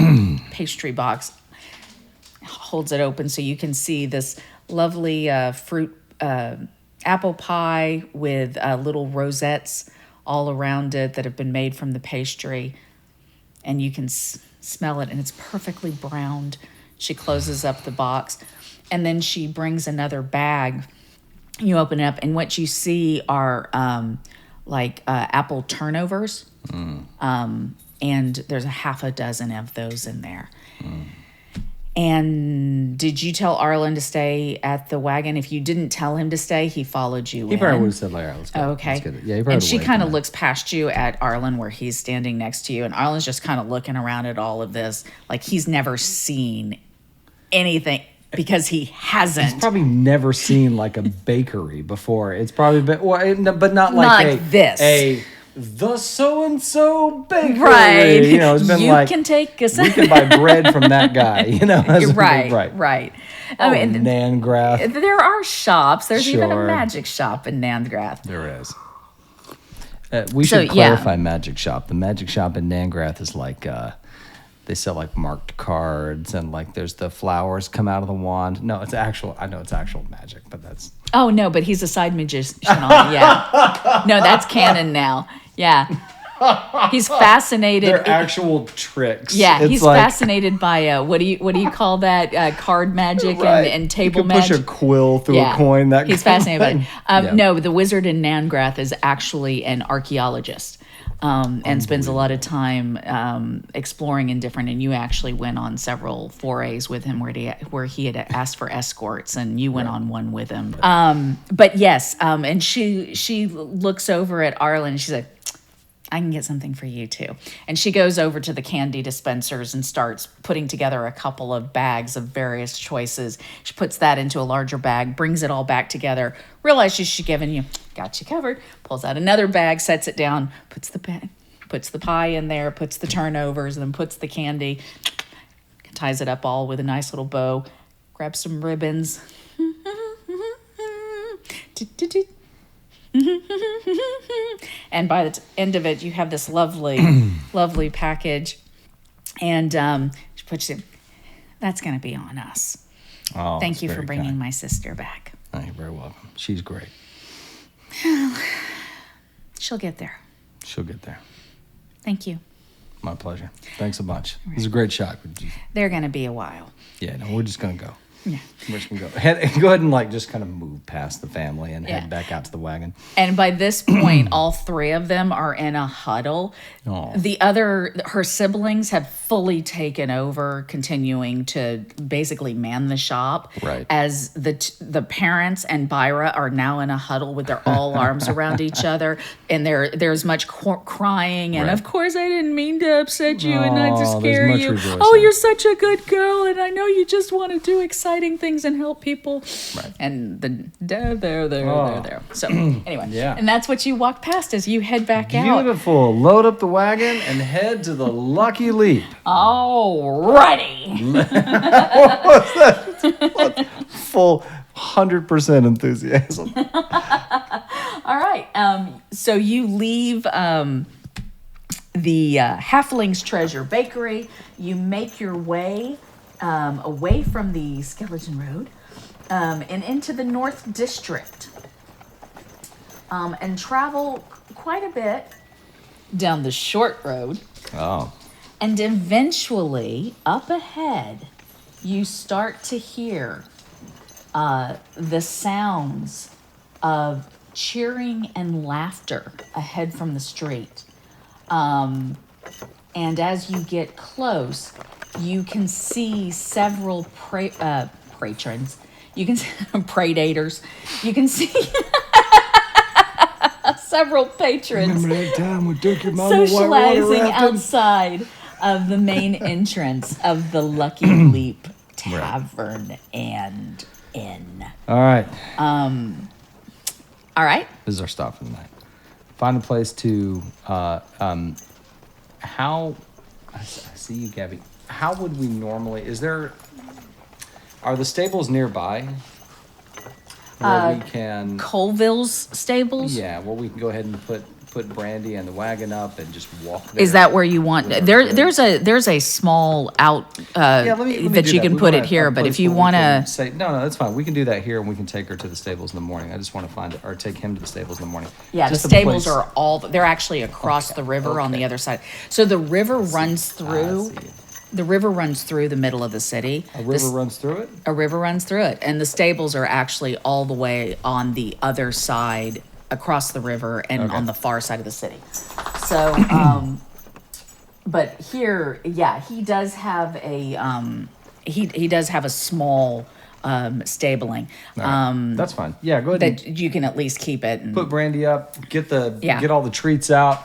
pastry box. Holds it open so you can see this lovely fruit apple pie with little rosettes all around it that have been made from the pastry. And you can smell it, and it's perfectly browned. She closes up the box, and then she brings another bag. You open it up, and what you see are apple turnovers. And there's a half a dozen of those in there. And did you tell Arlen to stay at the wagon? If you didn't tell him to stay, he followed you in. He probably would have said, all right, let's go. Oh, okay. Let's get it. Yeah, he probably and she would have kind of waited. looks past you at Arlen where he's standing next to you. And Arlen's just kind of looking around at all of this like he's never seen anything because he hasn't. He's probably never seen like a bakery before. It's probably been, but not like this. The so-and-so bakery. Right. You know, it's been you can take us. we can buy bread from that guy. You know, right. I mean, Nangrath. There are shops. There's even a Sure. magic shop in Nangrath. There is. We should clarify magic shop. The magic shop in Nangrath is like they sell like marked cards and like there's the flowers come out of the wand. No, it's actual. I know it's actual magic, but that's. Oh no, but he's a side magician on it. Yeah. No, that's canon now. Yeah. He's fascinated. They're actual tricks. Yeah, it's he's fascinated by what do you call that? Card magic and table magic. You can push a quill through a coin. He's fascinated by it. Yeah. No, the wizard in Nangrath is actually an archaeologist. And spends a lot of time exploring in different. And you actually went on several forays with him where he had asked for escorts, and you went on one with him. But yes, and she looks over at Arlen, and she's like, I can get something for you too. And she goes over to the candy dispensers and starts putting together a couple of bags of various choices. She puts that into a larger bag, brings it all back together, realizes she's given you, got you covered, pulls out another bag, sets it down, puts the pie in there, puts the turnovers, and then puts the candy, ties it up all with a nice little bow, grabs some ribbons. And by the end of it, you have this lovely package. And she puts it, that's going to be on us. Oh, thank you for bringing my sister back. Oh, you're very welcome. She's great. She'll get there. She'll get there. Thank you. My pleasure. Thanks a bunch. Right. It was a great shot. They're going to be a while. Yeah, no, we're just going to go. Yeah. We're just gonna go ahead and like just kind of move past the family and Yeah. head back out to the wagon. And by this point, all three of them are in a huddle. Aw. Her siblings have fully taken over, continuing to basically man the shop. Right. As the parents and Byra are now in a huddle with their all arms around each other, and there's much crying. And Right. of course, I didn't mean to upset you and not to Aw, there's scare much you. rejoicing. Oh, you're such a good girl, and I know you just want to do exciting things and help people. Right. And there. So anyway, Yeah. and that's what you walk past as you head back out. Beautiful. Load up the wagon and head to the Lucky Leap. Alrighty. Full 100% enthusiasm. All right. So you leave the Halfling's Treasure Bakery. You make your way away from the Skeleton Road and into the North District. And travel quite a bit down the short road. Oh. And eventually, up ahead, you start to hear the sounds of cheering and laughter ahead from the street. And as you get close, you can see several patrons. You can see predators. You can see several patrons Remember that time we took your mama whitewater socializing rafting? outside of the main entrance of the Lucky Leap Tavern and Inn. All right. All right. This is our stop for the night. Find a place to, I see you, Gabby. How would we normally, are the stables nearby? Where we can, Colville's stables. yeah, where we can go ahead and put Brandy and the wagon up and just walk there. Is that where you want? With our There's a small out Yeah, let me that do you that. can We put want it here. a But place if you where we want can to, say no, that's fine. We can do that here, and we can take her to the stables in the morning. I just want to find it, or take him to the stables in the morning. yeah, Just the a stables place- are they're actually across the river on the other side. So the river runs through. see. The river runs through the middle of the city. A river runs through it. A river runs through it, and the stables are actually all the way on the other side, across the river, and Okay. on the far side of the city. So, but here, yeah, he does have a he does have a small stabling All right. That's fine. Yeah, go ahead. that you can at least keep it. And, Put Brandy up. Get Yeah. all the treats out.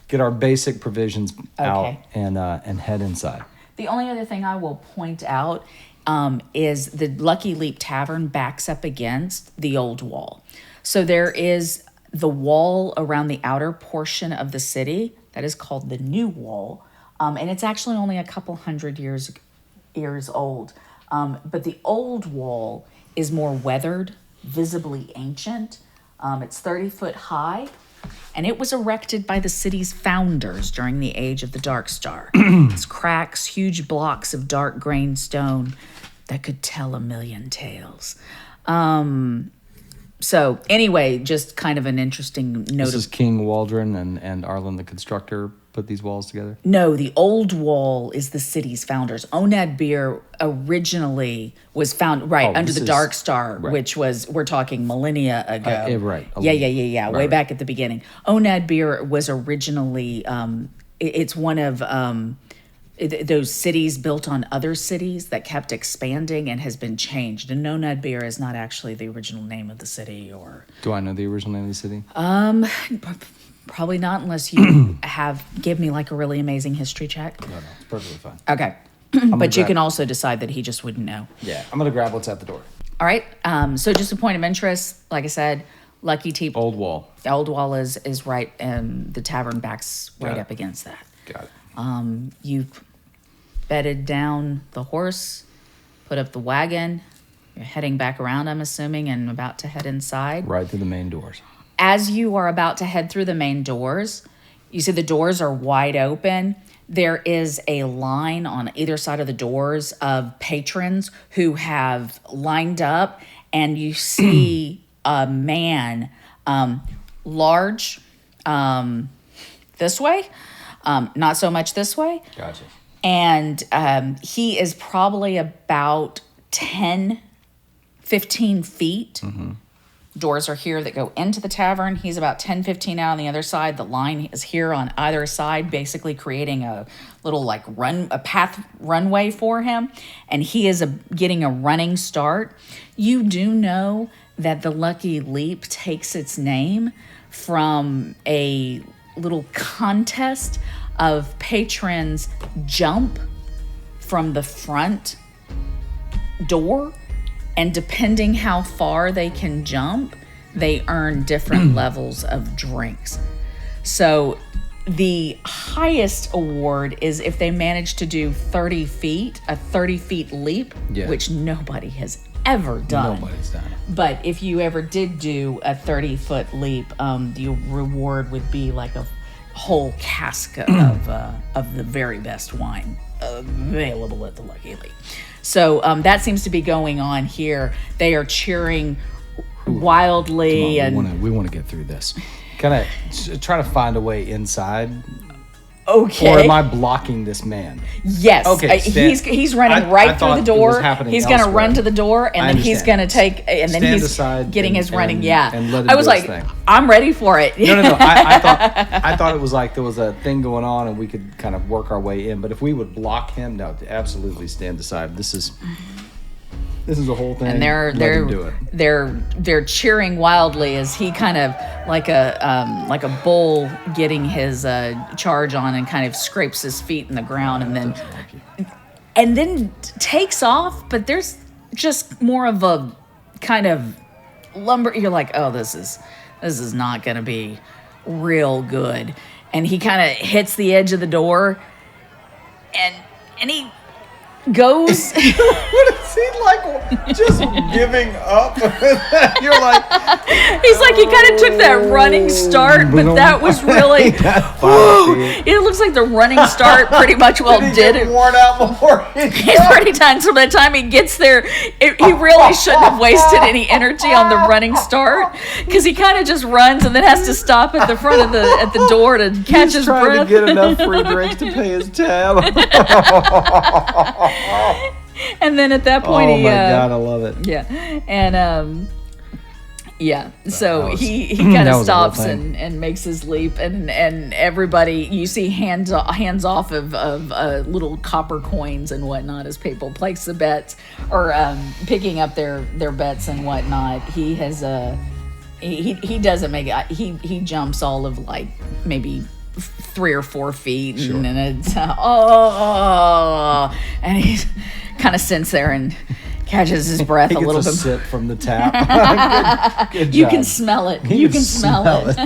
Get our basic provisions out, Okay. and head inside. The only other thing I will point out is the Lucky Leap Tavern backs up against the old wall. So there is the wall around the outer portion of the city that is called the New Wall, and it's actually only a couple hundred years old. But the old wall is more weathered, visibly ancient. It's 30 foot high. And it was erected by the city's founders during the age of the Dark Star. Its cracks, huge blocks of dark grain stone that could tell a million tales. So anyway, just kind of an interesting note. This is King Waldron and Arlen the constructor put these walls together. No, the old wall is the city's founders. Onad Beer originally was found under this the is- Dark Star, right. which was, we're talking millennia ago. Right. Yeah. Way Right. back at the beginning. Onad Beer was originally, it's one of those cities built on other cities that kept expanding and has been changed. And Onad Beer is not actually the original name of the city, or Do I know the original name of the city? probably not unless you give me like a really amazing history check. No, it's perfectly fine. Okay. But you grab- can also decide that he just wouldn't know. Yeah, I'm gonna grab what's at the door. All right. So just a point of interest, like I said, Lucky Teep. Old wall. The old wall is right, and the tavern backs right Got it. up against that. Got it. You've bedded down the horse, put up the wagon. You're heading back around, I'm assuming, and about to head inside. Right through the main doors. As you are about to head through the main doors, you see the doors are wide open. There is a line on either side of the doors of patrons who have lined up, and you see a man, large, this way, not so much this way. Gotcha. And he is probably about 10 15 feet. Doors are here that go into the tavern. He's about 10, 15 out on the other side. The line is here on either side, basically creating a little like path runway for him. And he is getting a running start. You do know that the Lucky Leap takes its name from a little contest of patrons jump from the front door, and depending how far they can jump, they earn different levels of drinks. So the highest award is if they manage to do 30 feet, a 30 feet leap, which nobody has ever done. Nobody's done it. But if you ever did do a 30-foot leap, the reward would be like a whole cask of the very best wine available at the Lucky Leap. So that seems to be going on here. They are cheering wildly. We want to get through this. Kind of try to find a way inside. Okay. Or am I blocking this man? Yes. Okay. He's running right through the door. He's going to run to the door, and then he's going to take, and then he's getting his running. Yeah. And let him I was do his like, thing. I'm ready for it. No. I thought it was like there was a thing going on, and we could kind of work our way in. But if we would block him, no, absolutely stand aside. This is a whole thing. And they're cheering wildly as he kind of like a bull getting his charge on and kind of scrapes his feet in the ground and then takes off. But there's just more of a kind of lumber. You're like, oh, this is not going to be real good. And he kind of hits the edge of the door, and he goes. What is he like? Just giving up? You're like. He's like, he kind of took that running start, but that was really. It looks like the running start pretty much did it. Worn out before He's pretty done. So by the time he gets there, he really shouldn't have wasted any energy on the running start, because he kind of just runs and then has to stop at the front of at the door to catch his breath. Trying to get enough free drinks to pay his tab. And then at that point, my God, I love it. Yeah, and so he kind of stops and makes his leap, and everybody, you see hands off of little copper coins and whatnot as people place the bets or picking up their bets and whatnot. He has he doesn't make it. He jumps all of like maybe 3 or 4 feet, and it's and he kind of sits there and catches his breath a little bit. Sip from the tap. Good You job. can smell it. You can smell it.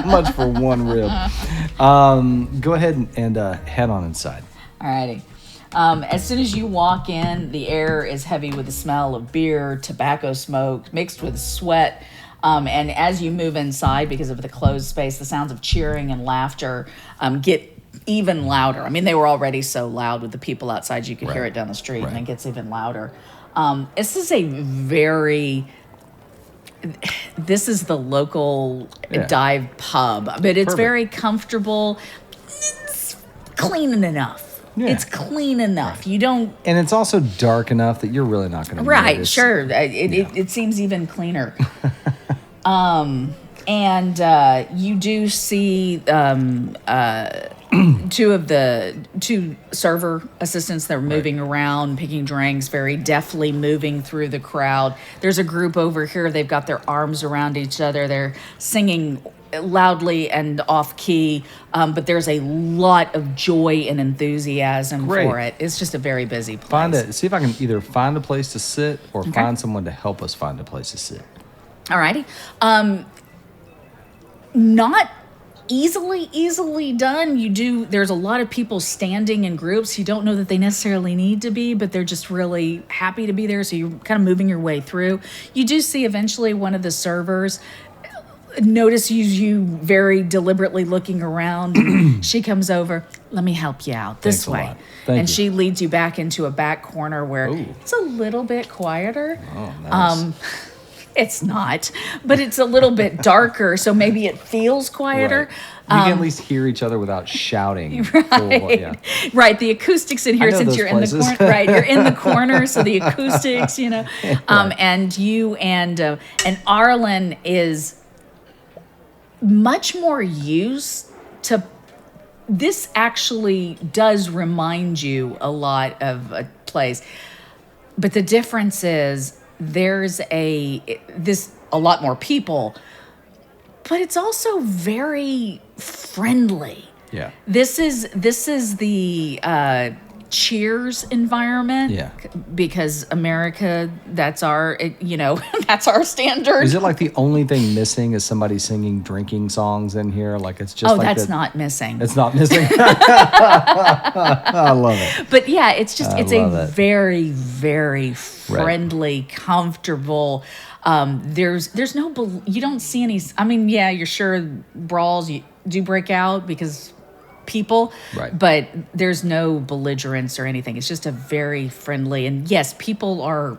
Much for one rib. Go ahead and head on inside. Alrighty. As soon as you walk in, the air is heavy with the smell of beer, tobacco smoke, mixed with sweat. And as you move inside, because of the closed space, the sounds of cheering and laughter get even louder. I mean, they were already so loud with the people outside, you could hear it down the street, and it gets even louder. This is the local dive pub, but it's very comfortable. It's clean enough. Yeah. It's clean enough. You don't, and it's also dark enough that you're really not going to notice. Sure. It seems even cleaner. And you do see two server assistants that are moving around, picking drinks, very deftly moving through the crowd. There's a group over here. They've got their arms around each other. They're singing loudly and off key, but there's a lot of joy and enthusiasm for it. It's just a very busy place. See if I can either find a place to sit or find someone to help us find a place to sit. Alrighty. Not easily done. There's a lot of people standing in groups. You don't know that they necessarily need to be, but they're just really happy to be there. So you're kind of moving your way through. You do see eventually one of the servers notices you very deliberately looking around. And she comes over. Let me help you out this way. Thank you. She leads you back into a back corner where it's a little bit quieter. Oh, nice. It's not, but it's a little bit darker, so maybe it feels quieter. You can at least hear each other without shouting. Right. Yeah. Right. The acoustics in I here, know since those you're places. in the corner, right? You're in the corner, so the acoustics, and you and Arlen is much more used to. This actually does remind you a lot of a place, but the difference is there's a lot more people, but it's also very friendly. Yeah. This is the Cheers environment. Yeah. Because America, that's our that's our standard. Is it like the only thing missing is somebody singing drinking songs in here? Like it's just that's not missing. It's not missing. I love it. But yeah, it's just it's love a it. very, very friendly, comfortable. There's no you don't see any. I mean, yeah, you're sure brawls do break out because people, Right. but there's no belligerence or anything. It's just a very friendly, and yes, people are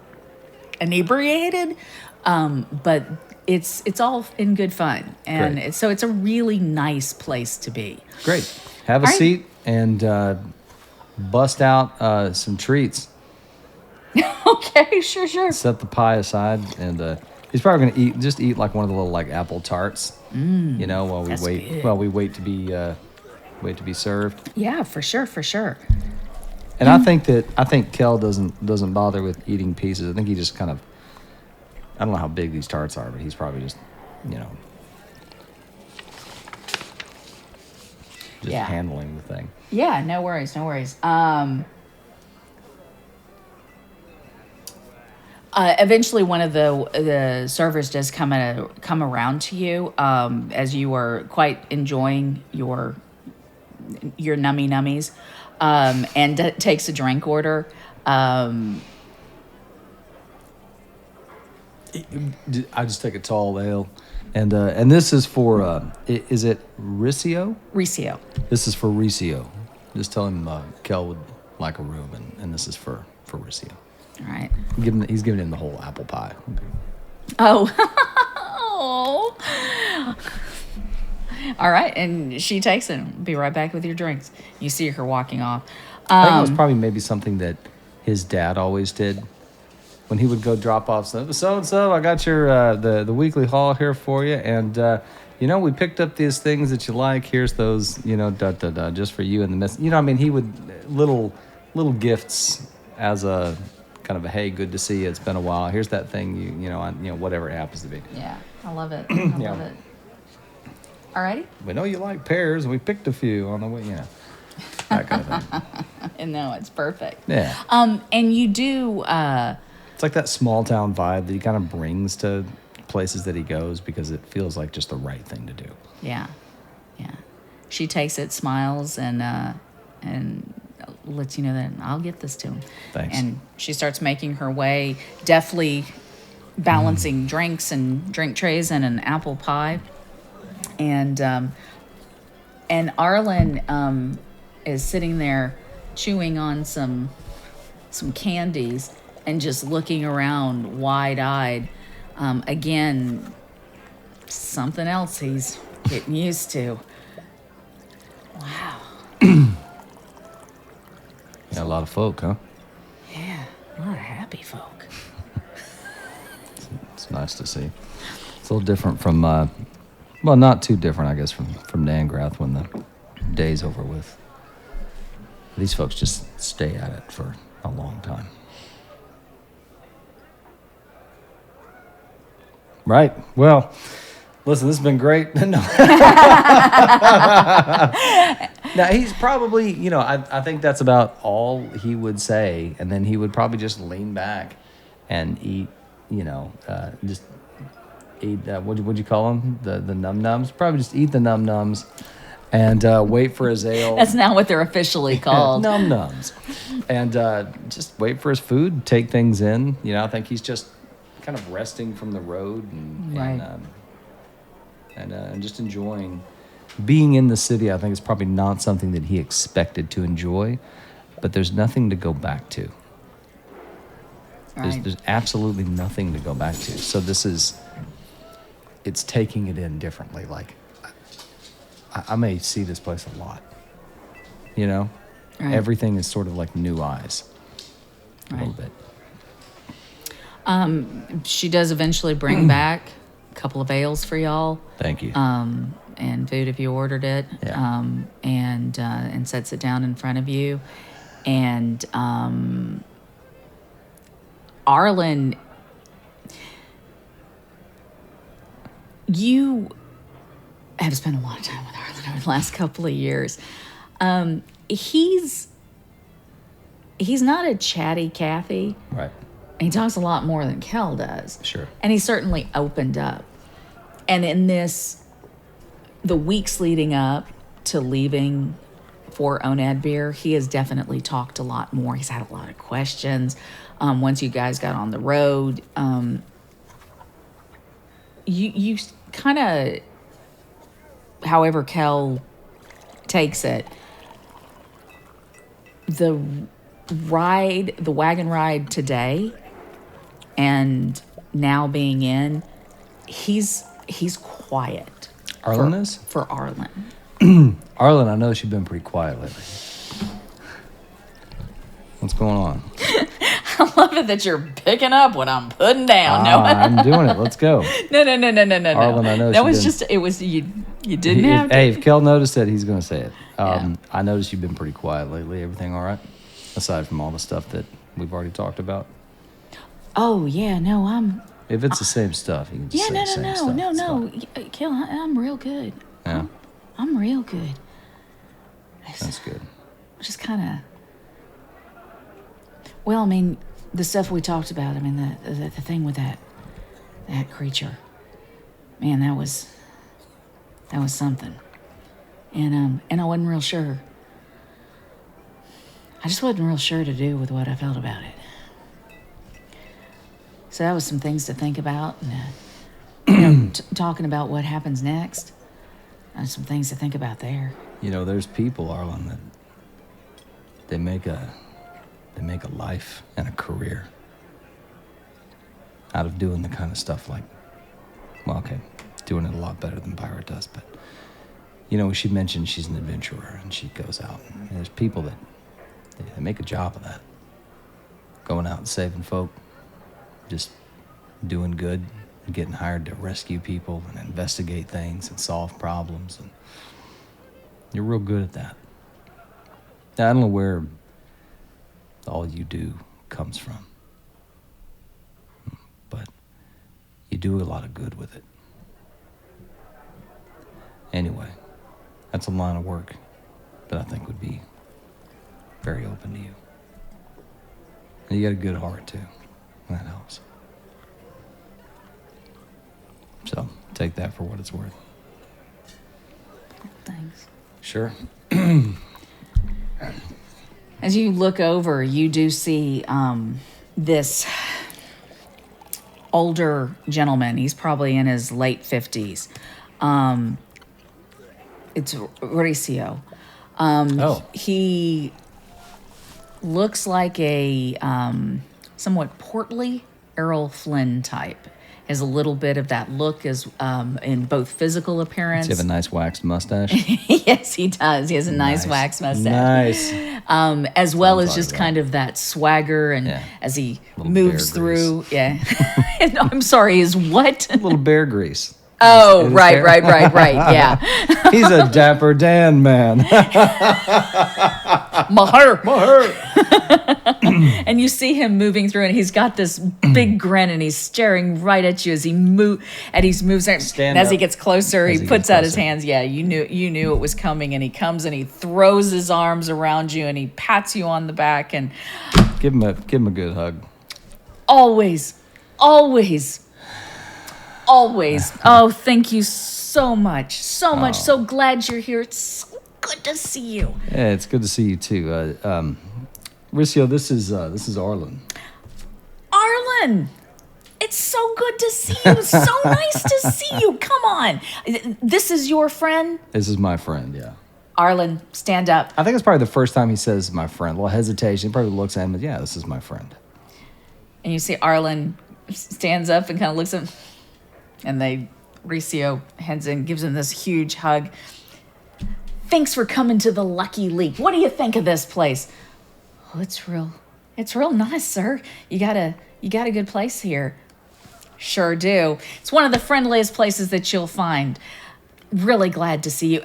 inebriated, but it's all in good fun, and so it's a really nice place to be. Great. Have a All right. seat and bust out some treats. Okay, sure. Set the pie aside, and he's probably gonna eat like one of the little like apple tarts. While we that's wait good. while we wait to be served. Yeah, for sure. And I think Kel doesn't bother with eating pieces. I think he just kind of, I don't know how big these tarts are, but he's probably just Yeah. handling the thing. Yeah, no worries. Eventually, one of the servers does come around to you as you are quite enjoying your nummy nummies, and takes a drink order. I just take a tall ale, and this is for is it Ricio? Ricio. This is for Ricio. Just tell him Kel would like a room, and this is for Ricio. All right. He's giving him the whole apple pie. Oh. Oh. All right, and she takes it. Be right back with your drinks. You see her walking off. I think it was probably maybe something that his dad always did when he would go drop off. So and so, I got your the weekly haul here for you, and we picked up these things that you like. Here's those, just for you and the mess. I mean, he would little gifts as a kind of a hey, good to see you. It's been a while. Here's that thing whatever it happens to be. Yeah, I love it. Yeah. Love it. All righty. We know you like pears, and we picked a few on the way. That kind of thing. And no, it's perfect. Yeah. And you do. It's like that small town vibe that he kind of brings to places that he goes because it feels like just the right thing to do. Yeah. She takes it, smiles, and lets you know that I'll get this to him. Thanks. And she starts making her way, deftly balancing drinks and drink trays and an apple pie. And Arlen is sitting there chewing on some candies and just looking around wide-eyed. Again, something else he's getting used to. Wow. Yeah, a lot of folk, huh? Yeah, a lot of happy folk. It's nice to see. It's a little different from, well, not too different, I guess, from Nangrath when the day's over with. These folks just stay at it for a long time. Right. Well, listen, this has been great. No. Now, he's probably, I think that's about all he would say. And then he would probably just lean back and eat, just eat, what'd you call them? The num-nums? Probably just eat the num-nums and wait for his ale. That's not what they're officially called. Num-nums. And just wait for his food, take things in. I think he's just kind of resting from the road and just enjoying being in the city. I think it's probably not something that he expected to enjoy, but there's nothing to go back to. Right. There's absolutely nothing to go back to. So it's taking it in differently. Like, I may see this place a lot. You know? Right. Everything is sort of like new eyes. A Right. little bit. She does eventually bring back a couple of ales for y'all. Thank you. And food if you ordered it. Yeah. And sets it down in front of you. And Arlen, you have spent a lot of time with Arlen over the last couple of years. He's not a chatty Cathy. Right. He talks a lot more than Kel does. Sure. And he certainly opened up. And in the weeks leading up to leaving for Oathbreaker, he has definitely talked a lot more. He's had a lot of questions. Once you guys got on the road, you kind of, however Kel takes it, the wagon ride today and now being in, he's quiet. Arlen is? For Arlen. Arlen, I know she's been pretty quiet lately. What's going on? I love it that you're picking up what I'm putting down. No, I'm doing it. Let's go. no. Arlen, I know that she was didn't- just, it was, you didn't have to. Hey, if Kel noticed it, he's going to say it. Yeah. I noticed you've been pretty quiet lately. Everything all right? Aside from all the stuff that we've already talked about. Oh, yeah, no, I'm, If it's the same stuff, you can just yeah, say the same stuff. no. It's Kel, I'm real good. fine. I'm real good. Yeah, that's good. Just kind of, well, I mean, the stuff we talked about, I mean, the thing with that creature, man, that was something. And I wasn't real sure. I just wasn't real sure to do with what I felt about it. So that was some things to think about, and talking about what happens next. Some things to think about there. You know, there's people, Arlen, that they make a life and a career out of doing the kind of stuff like, well, okay, doing it a lot better than Pirate does, but you know, she mentioned she's an adventurer and she goes out, and there's people that they make a job of that, going out and saving folk, just doing good, and getting hired to rescue people and investigate things and solve problems, and you're real good at that. Now, I don't know where all you do comes from, but you do a lot of good with it. Anyway, that's a line of work that I think would be very open to you. And you got a good heart, too. That helps. So, take that for what it's worth. Thanks. Sure. As you look over, you do see this older gentleman. He's probably in his late 50s. It's Mauricio. He looks like a somewhat portly Errol Flynn type. Has a little bit of that look as in both physical appearance. Does he have a nice waxed mustache? Yes, he does. He has a nice wax mustache. Nice. As well as Sounds just like kind of that swagger, and Yeah. as he Little moves Bear Grease. through, yeah. No, I'm sorry, is what? A little bear grease. Oh, in his right, hair. right, yeah. He's a Dapper Dan man. Maher. Maher. And you see him moving through, and he's got this big grin, and he's staring right at you as he moves. And Stand as he up. gets closer, As he he puts gets out his closer. hands. Yeah, you knew it was coming, and he comes and he throws his arms around you, and he pats you on the back, and Give him a good hug. always. Oh, thank you so much. So much. So glad you're here. It's so good to see you. Yeah, it's good to see you too. Ricio, this is Arlen. Arlen, it's so good to see you. So nice to see you. Come on. This is your friend? This is my friend. Yeah. Arlen, stand up. I think it's probably the first time he says my friend. A little hesitation. He probably looks at him, but yeah, this is my friend. And you see Arlen stands up and kind of looks at him. And Ricio heads in, gives him this huge hug. Thanks for coming to the Lucky Leap. What do you think of this place? Oh, it's real nice, sir. You got a good place here. Sure do. It's one of the friendliest places that you'll find. Really glad to see you.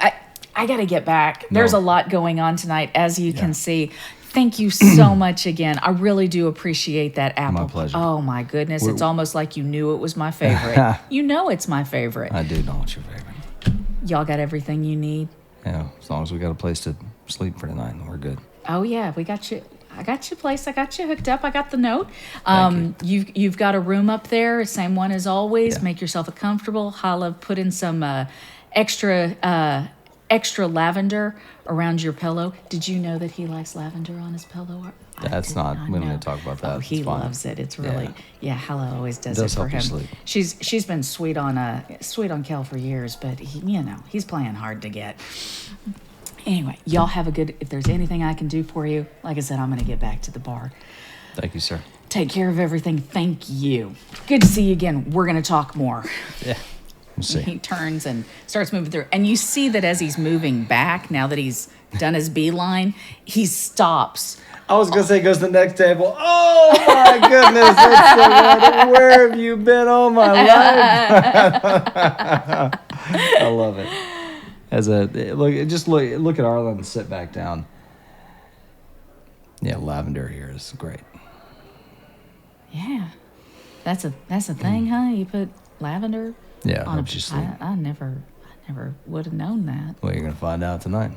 I got to get back. There's a lot going on tonight, as you can see. Thank you so much again. I really do appreciate that apple. My pleasure. Oh, my goodness. It's almost like you knew it was my favorite. You know it's my favorite. I do know it's your favorite. Y'all got everything you need? Yeah, as long as we got a place to sleep for tonight, we're good. Oh, yeah. We got you. I got your place. I got you hooked up. I got the note. Thank You've got a room up there, same one as always. Yeah. Make yourself comfortable. Hala, put in some extra lavender around your pillow. Did you know that he likes lavender on his pillow? That's not. We don't know. need to talk about that. Oh, he It's fine. loves it. It's really Hala always does it Does for help you him. sleep. She's been sweet on Kel for years, but he's playing hard to get. Anyway, y'all have a good. If there's anything I can do for you, like I said, I'm gonna get back to the bar. Thank you, sir. Take care of everything. Thank you. Good to see you again. We're gonna talk more. Yeah. We'll see. He turns and starts moving through. And you see that as he's moving back, now that he's done his beeline, he stops. I was gonna say he goes to the next table. Oh my goodness, that's so good. Where have you been all my life? I love it. Look at Arlen and sit back down. Yeah, lavender here is great. Yeah, that's a thing, huh? You put lavender. Yeah, on helps you sleep. I never would have known that. Well, you're gonna find out tonight.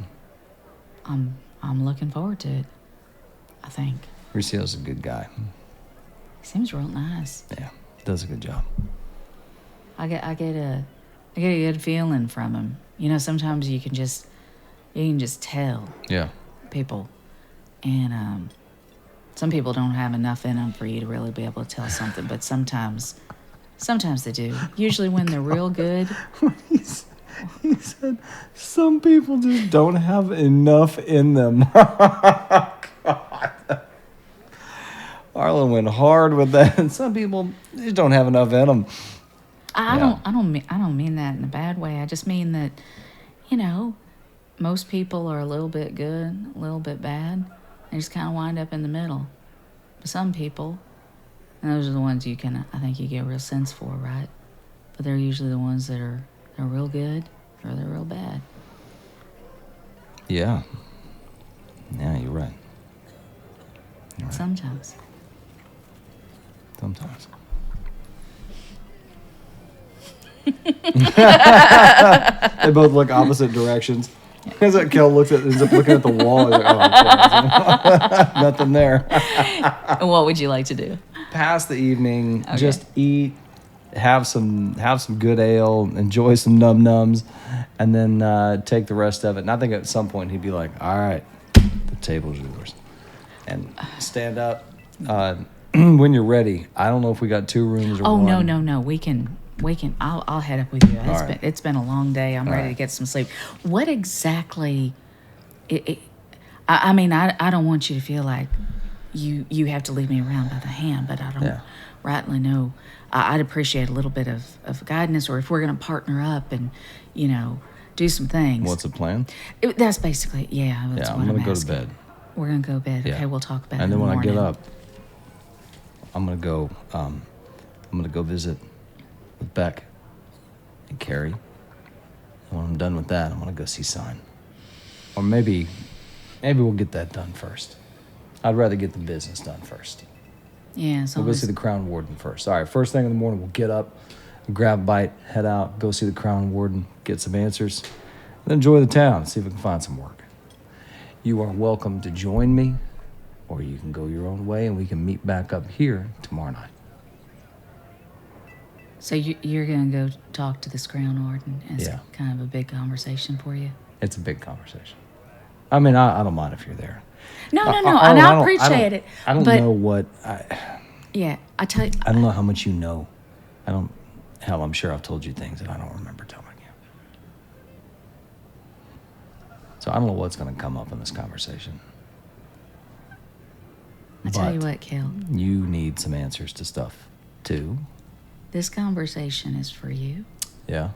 I'm looking forward to it. I think Ricio's a good guy. he seems real nice. Yeah, does a good job. I get a good feeling from him. You know, sometimes you can just tell Yeah. people, and some people don't have enough in them for you to really be able to tell something. But sometimes they do. Usually when they're real good. He said, some people just don't have enough in them. God. Arlen went hard with that. And some people just don't have enough in them. I don't mean that in a bad way. I just mean that, most people are a little bit good, a little bit bad. They just kind of wind up in the middle. But some people, and those are the ones I think you get a real sense for, right? But they're usually the ones that are real good or they're real bad. Yeah. Yeah, you're right. Sometimes. Sometimes. They both look opposite directions. As Kel ends up looking at the wall. He's like, oh, nothing there. What would you like to do? Pass the evening, Okay. just eat, have some good ale, enjoy some num-nums, and then take the rest of it. And I think at some point he'd be like, all right, the table's yours. And stand up. When you're ready, I don't know if we got 2 rooms or Oh, one. no. We can. I'll head up with you. right. It's been a long day. I'm ready to get some sleep. What exactly? I don't want you to feel like you have to lead me around by the hand, but I don't rightly know. I'd appreciate a little bit of guidance, or if we're going to partner up and do some things. What's the plan? That's basically That's Yeah, what I'm going to go asking. to bed. We're going to go to bed. Yeah. Okay, we'll talk about it. And in then the when I get morning. up, I'm going to go visit with Beck and Carrie. And when I'm done with that, I'm going to go see Sign. Or maybe we'll get that done first. I'd rather get the business done first. Yeah, We'll go see the Crown Warden first. All right, first thing in the morning, we'll get up, grab a bite, head out, go see the Crown Warden, get some answers, then enjoy the town, see if we can find some work. You are welcome to join me, or you can go your own way, and we can meet back up here tomorrow night. So you're going to go talk to this Crown Warden. It's Yeah. kind of a big conversation for you. It's a big conversation. I mean, I don't mind if you're there. No, and I I appreciate it. I don't but, know what... Yeah, I tell you... I don't know how much you know. Hell, I'm sure I've told you things that I don't remember telling you. So I don't know what's going to come up in this conversation. I tell you But what, Kel. you need some answers to stuff, too. This conversation is for you. Yeah?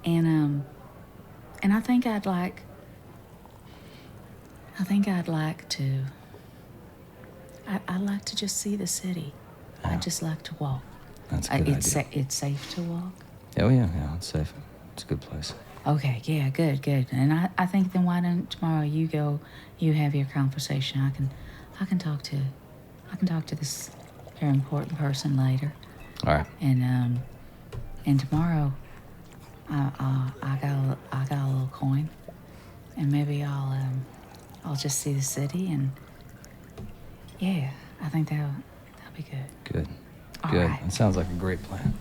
And And I think I'd like to. I'd like to just see the city. Yeah. I'd just like to walk. That's a good idea. It's safe to walk. Oh, yeah, it's safe. It's a good place. Okay, yeah, good. And I think then why don't tomorrow you go, you have your conversation. I can talk to this very important person later. All right. And tomorrow, I got a little coin, and maybe I'll just see the city, and yeah, I think that'll be good. Good. All Good. right. That sounds like a great plan.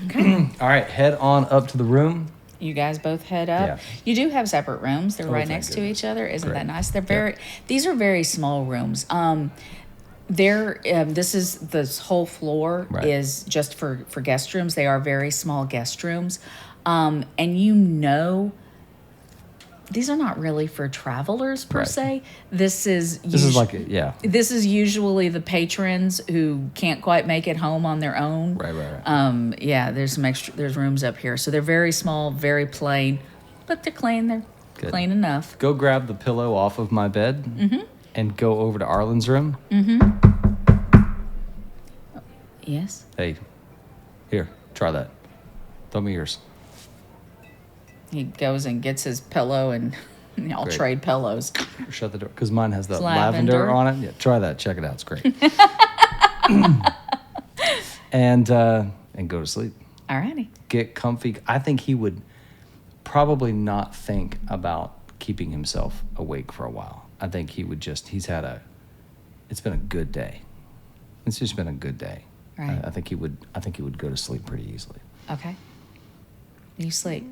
Okay. All right, head on up to the room. You guys both head up. Yeah. You do have separate rooms. They're Oh, right thank next to goodness. each other. Isn't Great. that nice? They're Yeah. these are very small rooms. This whole floor Right. is just for guest rooms. They are very small guest rooms. And these are not really for travelers per Right. se. This is This is usually the patrons who can't quite make it home on their own. Right. Yeah, there's rooms up here. So they're very small, very plain, but they're clean. They're Good. clean enough. Go grab the pillow off of my bed and go over to Arlen's room. Yes. Hey, here, try that. Throw me yours. He goes and gets his pillow, and I'll Great. trade pillows. Shut the door, because mine has the It's lavender lavender. on it. Yeah, try that. Check it out. It's great. and go to sleep. Alrighty. Get comfy. I think he would probably not think about keeping himself awake for a while. I think he would it's been a good day. It's just been a good day. Right. I think he would go to sleep pretty easily. Okay. You sleep.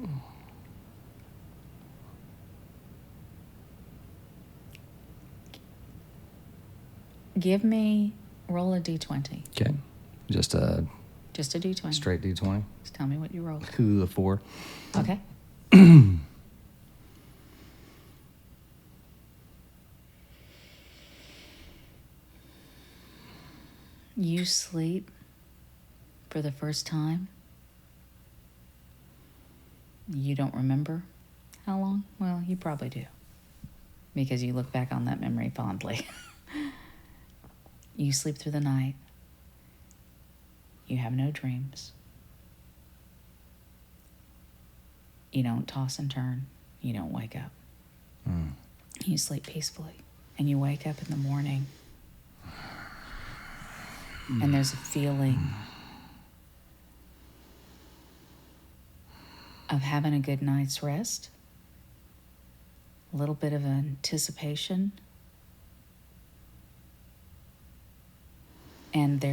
Roll a d20. Okay. Just a Just a d20. straight D20. Just tell me what you rolled. Ooh, a 4. Okay. You sleep for the first time. You don't remember how long? Well, you probably do, because you look back on that memory fondly. You sleep through the night. You have no dreams. You don't toss and turn. You don't wake up. You sleep peacefully. And you wake up in the morning. And there's a feeling of having a good night's rest. A little bit of anticipation. And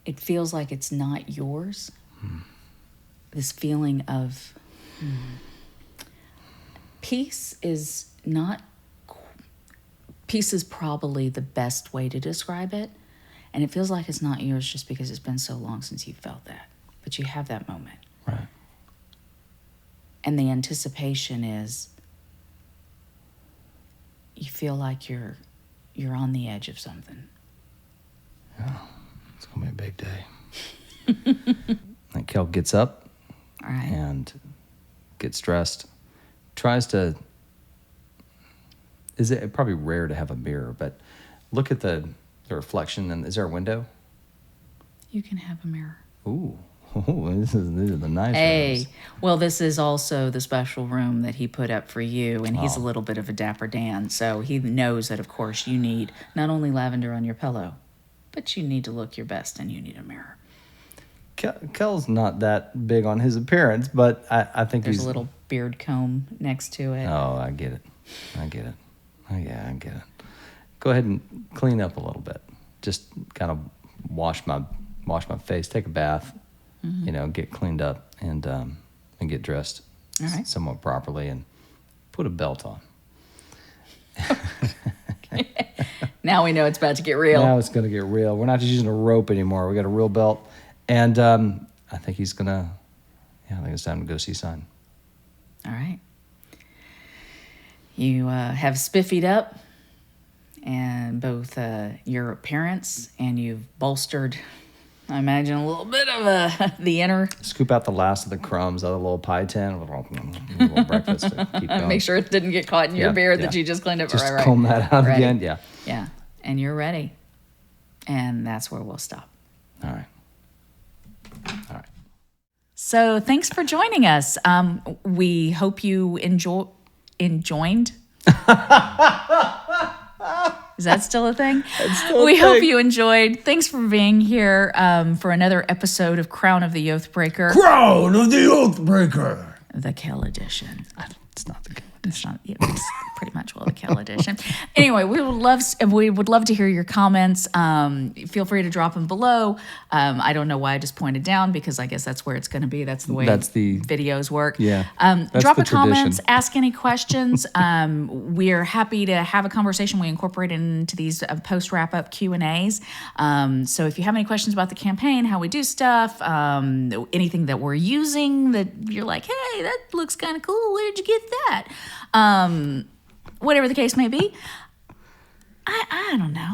it feels like it's not yours. This feeling of peace is probably the best way to describe it. And it feels like it's not yours just because it's been so long since you felt that. But you have that moment. Right. And the anticipation is you feel like you're on the edge of something. Yeah. It's going to be a big day. And Kel gets up All right. and gets dressed. Tries to... Is it probably rare to have a mirror, but look at the reflection. And is there a window? You can have a mirror. Ooh. These are the nice Hey, rooms. well, this is also the special room that he put up for you, and he's a Oh. little bit of a dapper Dan, so he knows that, of course, you need not only lavender on your pillow, but you need to look your best, and you need a mirror. Kel's not that big on his appearance, but I think There's he's... a little beard comb next to it. Oh, I get it. Oh, yeah, I get it. Go ahead and clean up a little bit. Just kind of wash my face, take a bath, get cleaned up, and get dressed All right. somewhat properly, and put a belt on. Now we know it's about to get real. Now it's going to get real. We're not just using a rope anymore. We got a real belt, and I think he's gonna. Yeah, I think it's time to go see Son. All right. You have spiffied up, and both your appearance, and you've bolstered I imagine a little bit of the inner. Scoop out the last of the crumbs out of the little pie tin. A little breakfast to keep going. Make sure it didn't get caught in your beard that you just cleaned up. Just right. comb that out Ready. again. Yeah. Yeah. And you're ready. And that's where we'll stop. All right. All right. So thanks for joining us. We hope you enjoyed. Is that still a thing? We hope you enjoyed. Thanks for being here for another episode of Crown of the Oathbreaker. Crown of the Oathbreaker. The Kell Edition. It's not the good. It's not. It's pretty much the Kell Edition. Anyway, we would love to hear your comments. Feel free to drop them below. I don't know why I just pointed down because I guess that's where it's going to be. That's the way videos work. Yeah. Drop the a comments. tradition. Ask any questions. We are happy to have a conversation. We incorporate it into these post wrap up Q&As. So if you have any questions about the campaign, how we do stuff, anything that we're using that you're like, hey, that looks kind of cool. Where'd you get that? Whatever the case may be. I don't know.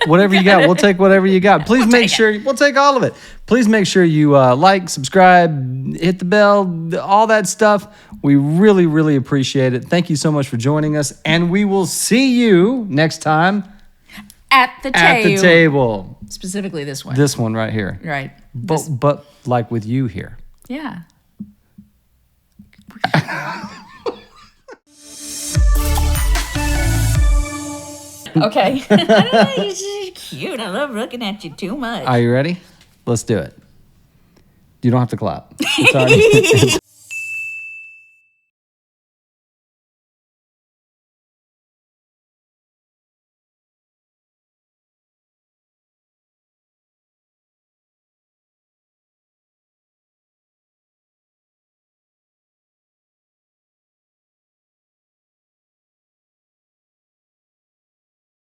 Whatever you got, we'll take whatever you got. Please make sure we'll take all of it. Please make sure you like, subscribe, hit the bell, all that stuff. We really, really appreciate it. Thank you so much for joining us, and we will see you next time at the table. Specifically this one. This one right here. Right. But like with you here. Yeah. Okay. I don't know, you're just cute. I love looking at you too much. Are you ready? Let's do it. You don't have to clap. It's already,